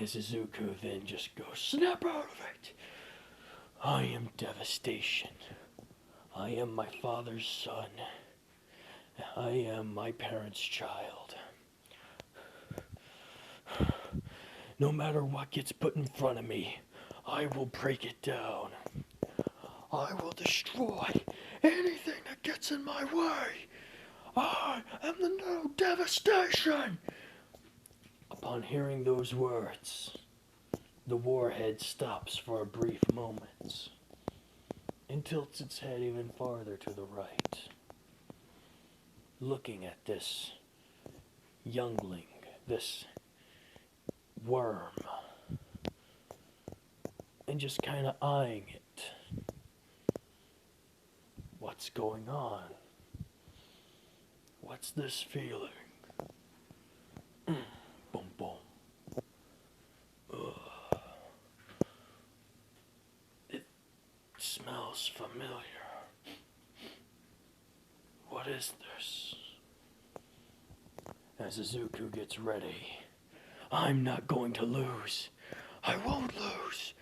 As Izuku then just goes, snap out of it! I am Devastation. I am my father's son. I am my parents' child. No matter what gets put in front of me, I will break it down. I will destroy anything that gets in my way. I am the new Devastation! Upon hearing those words, the warhead stops for a brief moment and tilts its head even farther to the right, looking at this youngling, this worm, and just kind of eyeing it. What's going on? What's this feeling? Boom, boom. Ugh. It smells familiar. What is this? As Izuku gets ready, I'm not going to lose. I won't lose.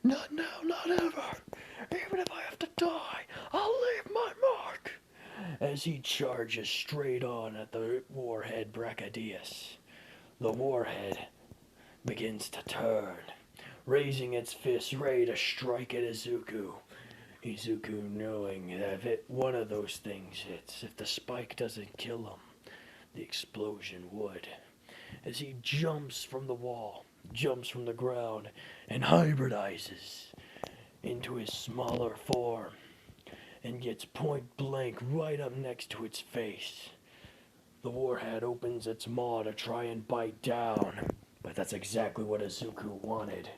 Not now, not ever. Even if I have to die, I'll leave my mark. As he charges straight on at the warhead Brachidios, the warhead begins to turn, raising its fist ready to strike at Izuku. Izuku knowing that if one of those things hits, if the spike doesn't kill him, the explosion would. As he jumps from the wall, jumps from the ground, and hybridizes into his smaller form, and gets point blank right up next to its face. The warhead opens its maw to try and bite down, but that's exactly what Izuku wanted.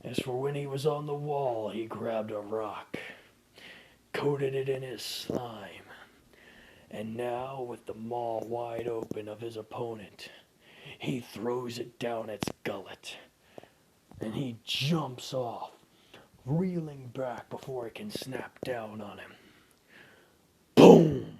As for when he was on the wall, he grabbed a rock, coated it in his slime, and now with the maw wide open of his opponent, he throws it down its gullet, and he jumps off, reeling back before it can snap down on him. Boom!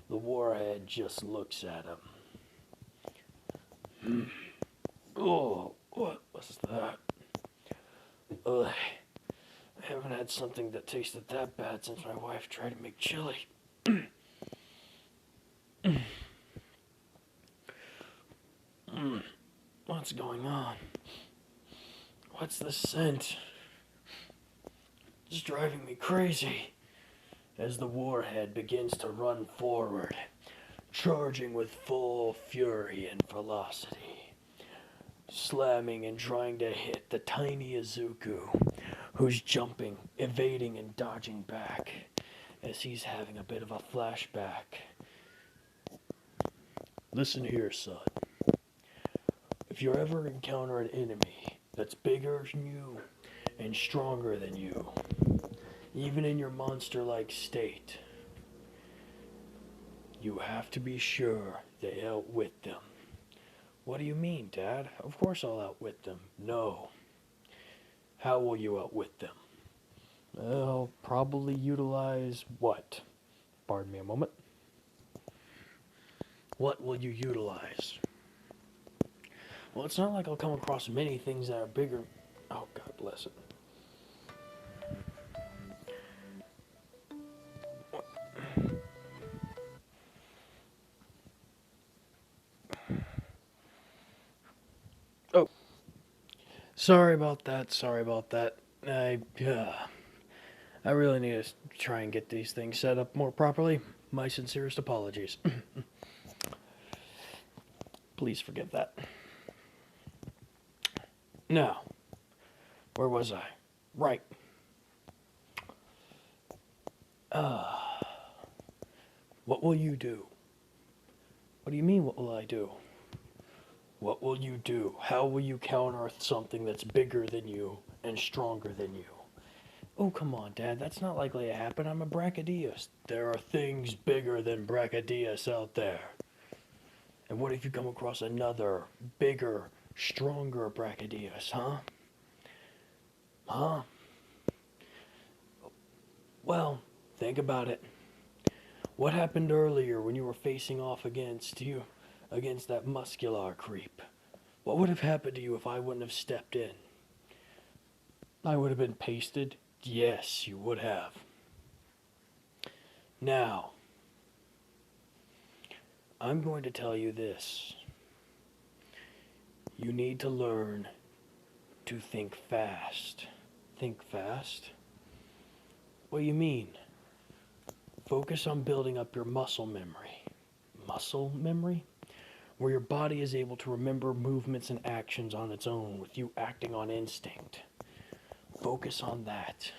The warhead just looks at him. Oh, what was that? Ugh. I haven't had something that tasted that bad since my wife tried to make chili. What's going on? What's the scent? It's driving me crazy. As the warhead begins to run forward, charging with full fury and velocity, slamming and trying to hit the tiny Izuku, who's jumping, evading, and dodging back as he's having a bit of a flashback. Listen here, son. If you ever encounter an enemy that's bigger than you and stronger than you, even in your monster-like state, you have to be sure they outwit them. What do you mean, Dad? Of course I'll outwit them. No. How will you outwit them? I'll probably utilize what? Pardon me a moment. What will you utilize? Well, it's not like I'll come across many things that are bigger. Oh, God bless it. Oh. Sorry about that. I really need to try and get these things set up more properly. My sincerest apologies. Please forgive that. Now, where was I? Right. What will you do? What do you mean, what will I do? What will you do? How will you counter something that's bigger than you and stronger than you? Oh, come on, Dad, that's not likely to happen. I'm a Brachidios. There are things bigger than Brachidios out there. And what if you come across another, bigger, stronger Brachidios, huh? Huh? Well, think about it. What happened earlier when you were facing off against that muscular creep? What would have happened to you if I wouldn't have stepped in? I would have been pasted. Yes, you would have. Now, I'm going to tell you this. You need to learn to think fast. Think fast? What do you mean? Focus on building up your muscle memory. Muscle memory? Where your body is able to remember movements and actions on its own with you acting on instinct. Focus on that.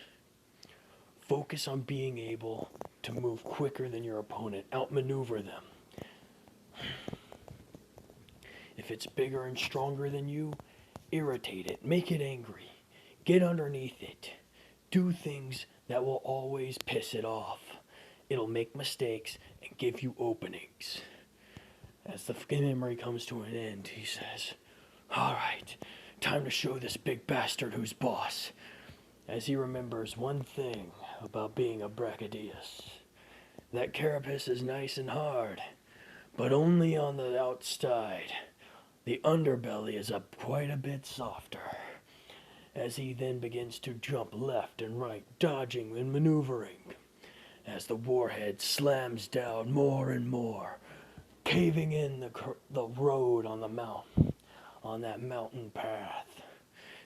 Focus on being able to move quicker than your opponent, outmaneuver them. If it's bigger and stronger than you, irritate it, make it angry, get underneath it. Do things that will always piss it off. It'll make mistakes and give you openings. As the memory comes to an end, he says, "All right, time to show this big bastard who's boss." As he remembers one thing about being a Brachidios. That carapace is nice and hard, but only on the outside. The underbelly is up quite a bit softer. As he then begins to jump left and right, dodging and maneuvering. As the warhead slams down more and more, caving in the road on that mountain path,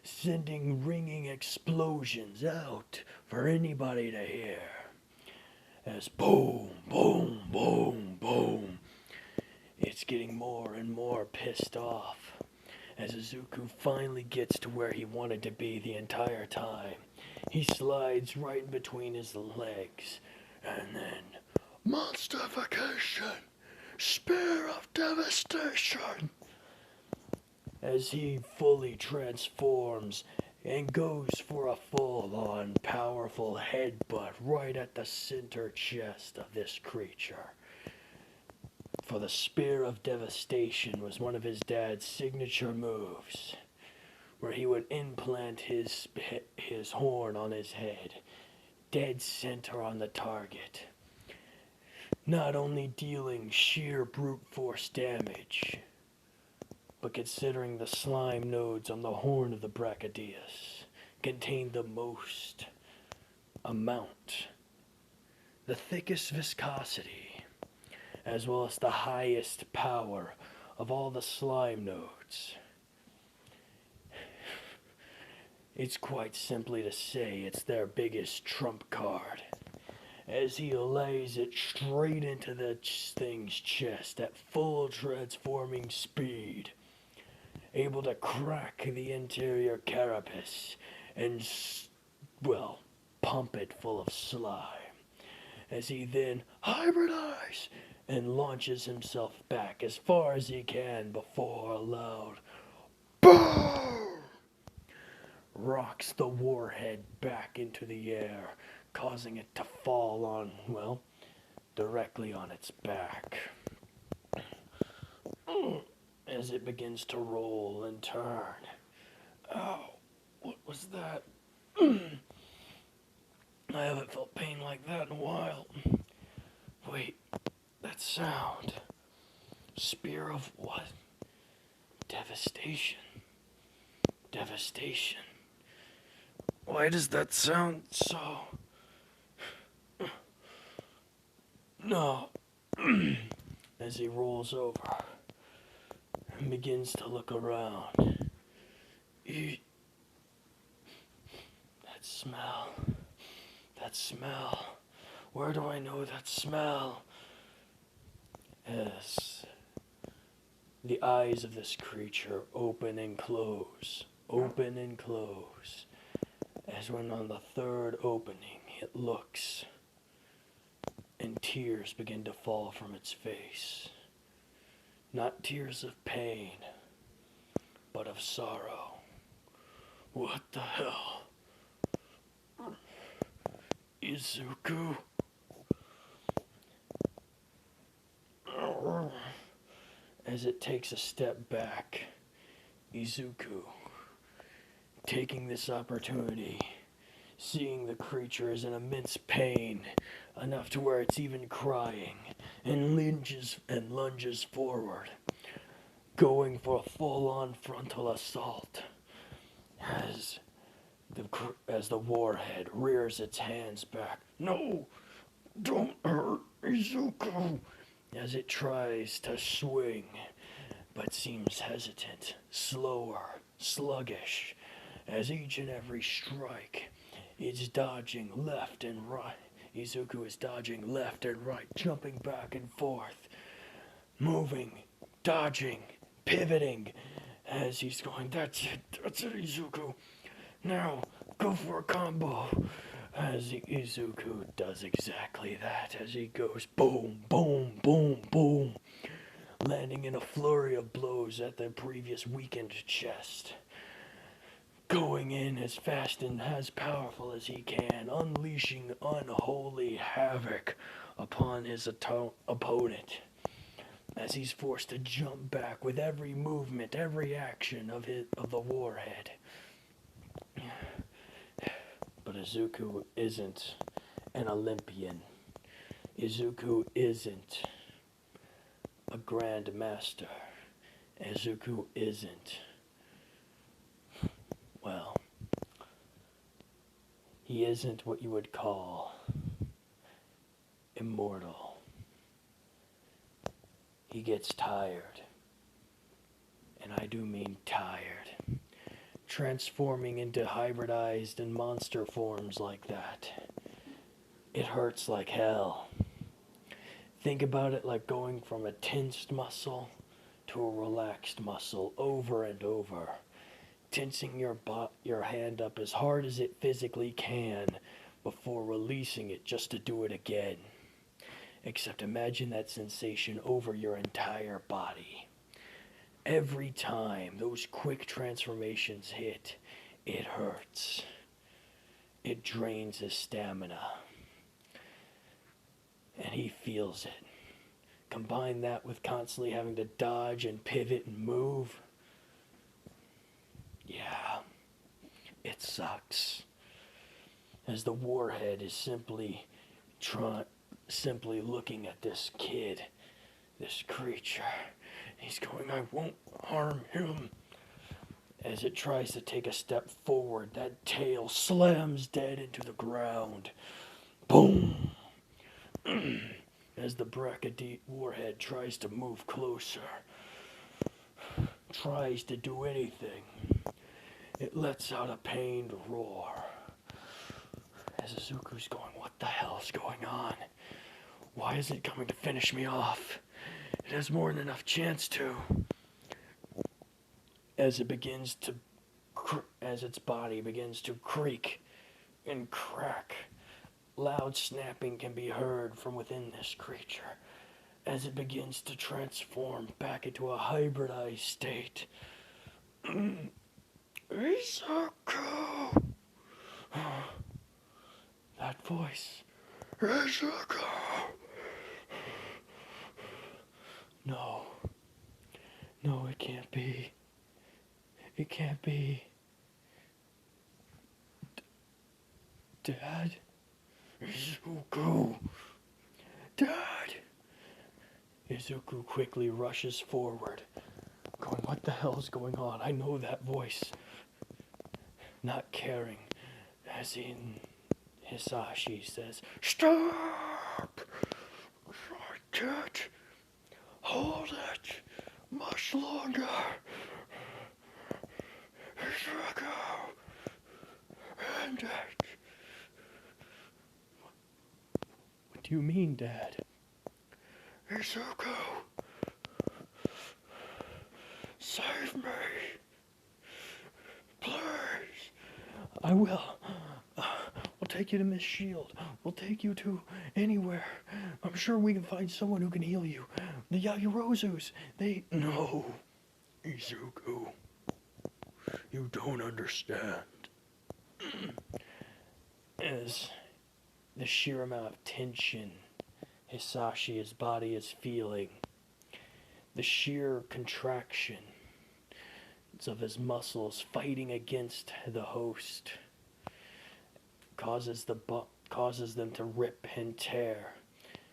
sending ringing explosions out for anybody to hear. As boom, boom, boom, boom, it's getting more and more pissed off. As Izuku finally gets to where he wanted to be the entire time, he slides right in between his legs, and then Monsterification! Spear of Devastation! As he fully transforms and goes for a full-on powerful headbutt right at the center chest of this creature. For the Spear of Devastation was one of his dad's signature moves, where he would implant his horn on his head, dead center on the target, not only dealing sheer brute force damage, but considering the slime nodes on the horn of the Brachidios contained the most amount, the thickest viscosity, as well as the highest power of all the slime nodes. It's quite simply to say it's their biggest trump card, as he lays it straight into the thing's chest at full transforming speed, able to crack the interior carapace and, well, pump it full of slime, as he then hybridizes and launches himself back as far as he can before a loud BOOM! Rocks the warhead back into the air, causing it to fall on, well, directly on its back. As it begins to roll and turn. Ow, what was that? I haven't felt pain like that in a while. Wait, that sound. Spear of what? Devastation. Devastation. Why does that sound so... No. As he rolls over and begins to look around. That smell. That smell. Where do I know that smell? As the eyes of this creature open and close. Open and close. As when on the third opening it looks tears begin to fall from its face. Not tears of pain, but of sorrow. What the hell? Izuku? As it takes a step back, Izuku, taking this opportunity, seeing the creature is in immense pain, enough to where it's even crying, and lunges forward, going for a full-on frontal assault, as the warhead rears its hands back. No! Don't hurt Izuku! As it tries to swing, but seems hesitant, slower, sluggish, as each and every strike is dodging left and right. Izuku is dodging left and right, jumping back and forth, moving, dodging, pivoting, as he's going, that's it, Izuku. Now, go for a combo. As Izuku does exactly that, as he goes boom, boom, boom, boom, landing in a flurry of blows at the previous weakened chest. Going in as fast and as powerful as he can, unleashing unholy havoc upon his opponent, as he's forced to jump back with every movement, every action of the warhead. But Izuku isn't an Olympian. Izuku isn't a Grand Master. Izuku isn't, well, he isn't what you would call immortal. He gets tired. And I do mean tired. Transforming into hybridized and monster forms like that. It hurts like hell. Think about it like going from a tensed muscle to a relaxed muscle over and over. Tensing your hand up as hard as it physically can before releasing it just to do it again. Except imagine that sensation over your entire body. Every time those quick transformations hit, it hurts. It drains his stamina. And he feels it. Combine that with constantly having to dodge and pivot and move. Yeah, it sucks. As the warhead is simply looking at this kid, this creature. He's going, I won't harm him. As it tries to take a step forward, that tail slams dead into the ground. Boom! As the Brachidios warhead tries to move closer, tries to do anything, it lets out a pained roar. As Izuku's going, what the hell's going on? Why is it coming to finish me off? It has more than enough chance to. As its body begins to creak and crack, loud snapping can be heard from within this creature as it begins to transform back into a hybridized state. Izuku! That voice. Izuku! No. No, it can't be. It can't be. Dad? Izuku! Dad! Izuku quickly rushes forward, going, what the hell's going on? I know that voice. Not caring, as in Hisashi says, stop! I can't hold it much longer. Izuku! End it. What do you mean, Dad? Izuku! Save me! Please! I will. What take you to Miss Shield. We'll take you to anywhere. I'm sure we can find someone who can heal you. The Yakurozus, they... No, Izuku. You don't understand. As the sheer amount of tension Hisashi's body is feeling, the sheer contraction of his muscles fighting against the host causes them to rip and tear,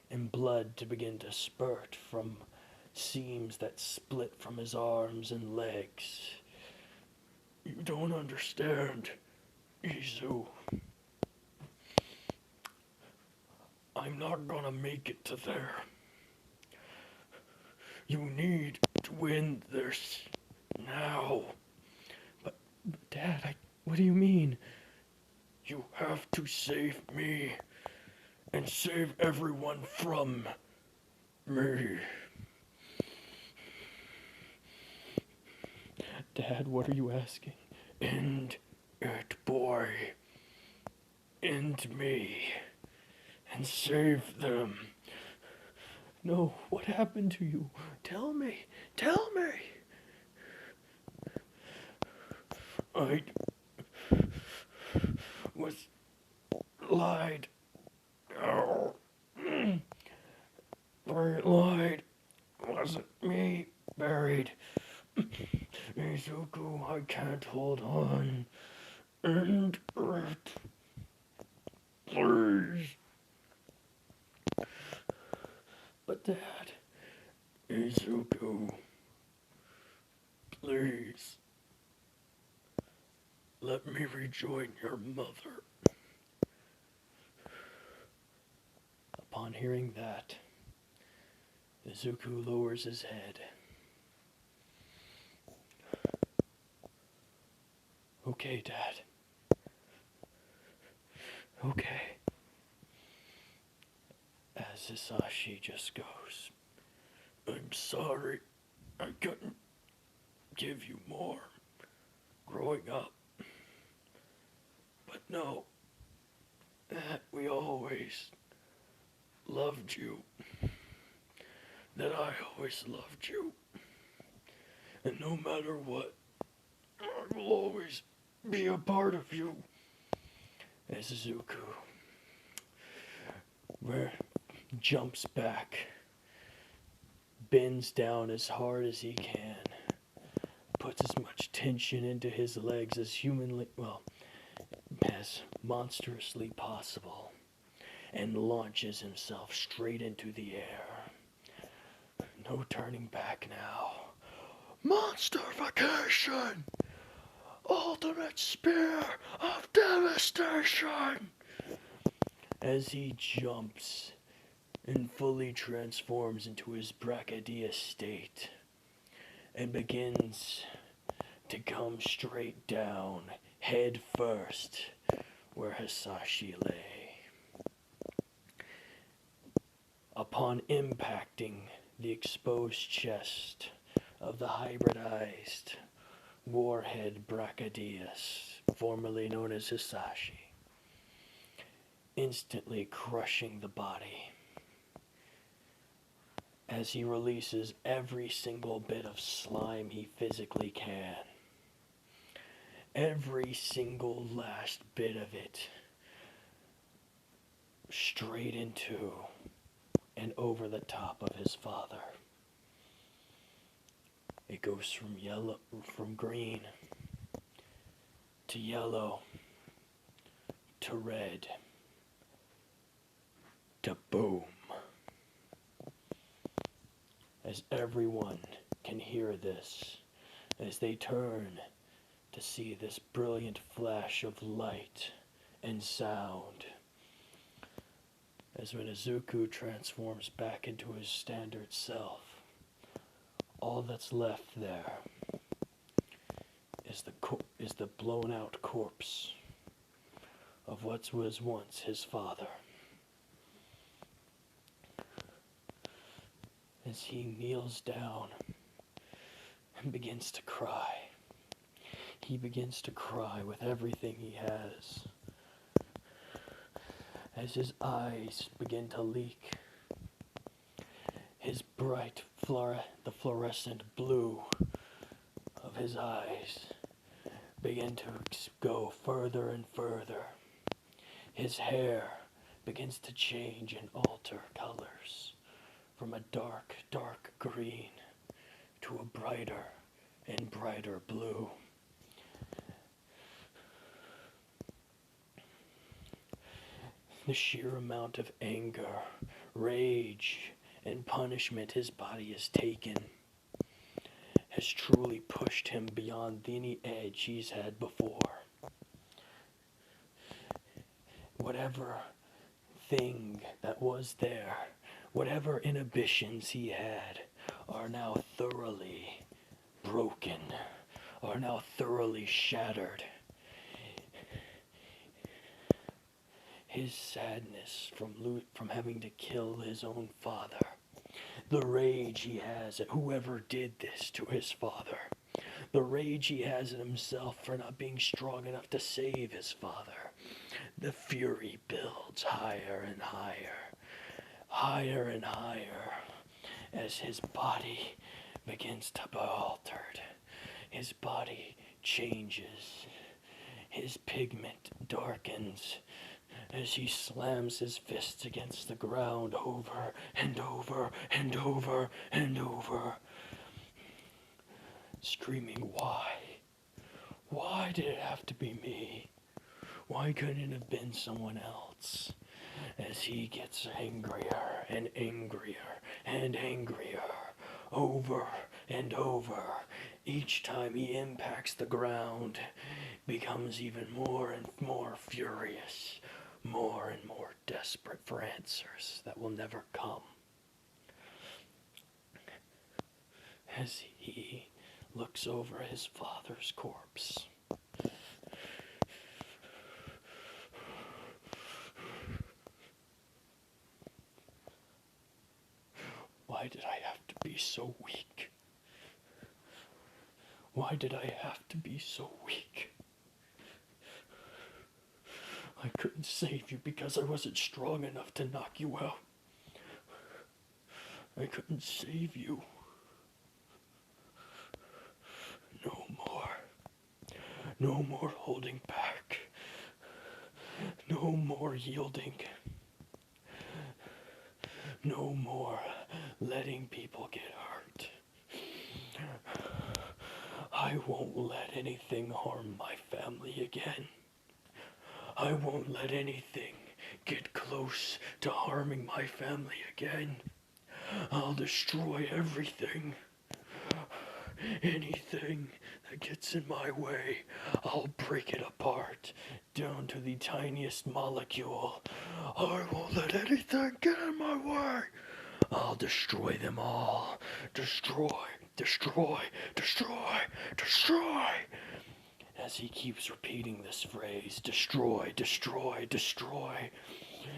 and blood to begin to spurt from seams that split from his arms and legs. You don't understand, Izu. I'm not gonna make it to there. You need to win this now. But Dad, what do you mean? You have to save me and save everyone from me. Dad, what are you asking? End it, boy. End me. And save them. No, what happened to you? Tell me. Tell me. I was lied. Oh. Lied. Wasn't me buried. Izuku, I can't hold on. End it. Please. But Dad... Izuku. Please. Let me rejoin your mother. Upon hearing that, Izuku lowers his head. Okay, Dad. Okay. As Hisashi just goes, I'm sorry. I couldn't give you more growing up. But no, that we always loved you. That I always loved you. And no matter what, I will always be a part of you. as Izuku jumps back, bends down as hard as he can, puts as much tension into his legs as as monstrously possible, and launches himself straight into the air. No turning back now. Monster Vacation! Ultimate Spear of Devastation! As he jumps and fully transforms into his Brachidios state and begins to come straight down, head first, where Hisashi lay. Upon impacting the exposed chest of the hybridized warhead Brachidios, formerly known as Hisashi, instantly crushing the body, as he releases every single bit of slime he physically can. Every single last bit of it straight into and over the top of his father. It goes from green to yellow to red to boom. As everyone can hear this, as they turn to see this brilliant flash of light and sound, as when Izuku transforms back into his standard self, all that's left there is the blown out corpse of what was once his father. As he kneels down and begins to cry. He begins to cry with everything he has. as his eyes begin to leak. His the fluorescent blue of his eyes begin to go further and further. His hair begins to change and alter colors from a dark, dark green to a brighter and brighter blue. The sheer amount of anger, rage, and punishment his body has taken has truly pushed him beyond any edge he's had before. Whatever thing that was there, whatever inhibitions he had, are now thoroughly broken, are now thoroughly shattered. His sadness from having to kill his own father, the rage he has at whoever did this to his father, the rage he has in himself for not being strong enough to save his father. The fury builds higher and higher, higher and higher, as his body begins to be altered. His body changes. His pigment darkens as he slams his fists against the ground over and over and over and over, screaming, why? Why did it have to be me? Why couldn't it have been someone else? As he gets angrier and angrier and angrier over and over, each time he impacts the ground, becomes even more and more furious, more and more desperate for answers that will never come. As he looks over his father's corpse, why did I have to be so weak? Why did I have to be so weak? I couldn't save you because I wasn't strong enough to knock you out. I couldn't save you. No more. No more holding back. No more yielding. No more letting people get hurt. I won't let anything harm my family again. I won't let anything get close to harming my family again. I'll destroy everything. Anything that gets in my way, I'll break it apart down to the tiniest molecule. I won't let anything get in my way. I'll destroy them all. Destroy, destroy, destroy, destroy. As he keeps repeating this phrase, destroy, destroy, destroy,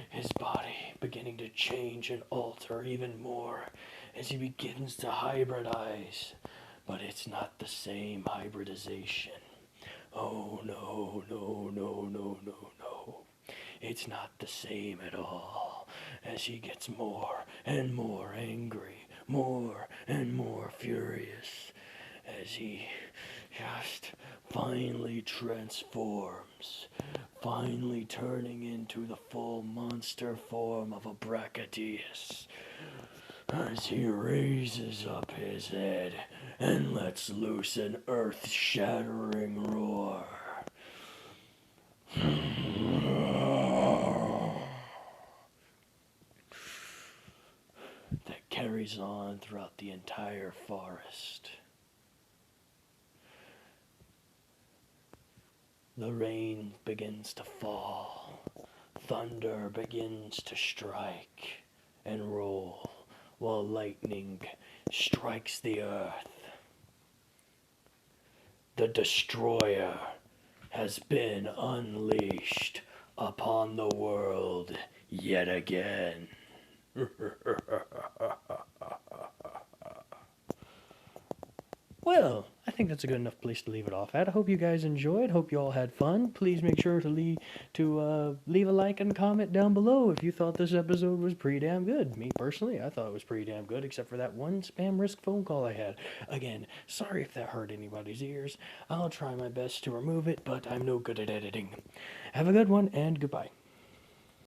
his body beginning to change and alter even more as he begins to hybridize. But it's not the same hybridization. Oh no, no, no, no, no, no. It's not the same at all. As he gets more and more angry, more and more furious, as he just finally transforms, finally turning into the full monster form of a Brachidios, as he raises up his head and lets loose an earth-shattering roar. That carries on throughout the entire forest. The rain begins to fall. Thunder begins to strike and roll, while lightning strikes the earth. The destroyer has been unleashed upon the world yet again. Well, I think that's a good enough place to leave it off at. I hope you guys enjoyed. Hope you all had fun. Please make sure to leave a like and comment down below if you thought this episode was pretty damn good. Me personally, I thought it was pretty damn good, except for that one spam risk phone call I had. Again, sorry if that hurt anybody's ears. I'll try my best to remove it, but I'm no good at editing. Have a good one, and goodbye.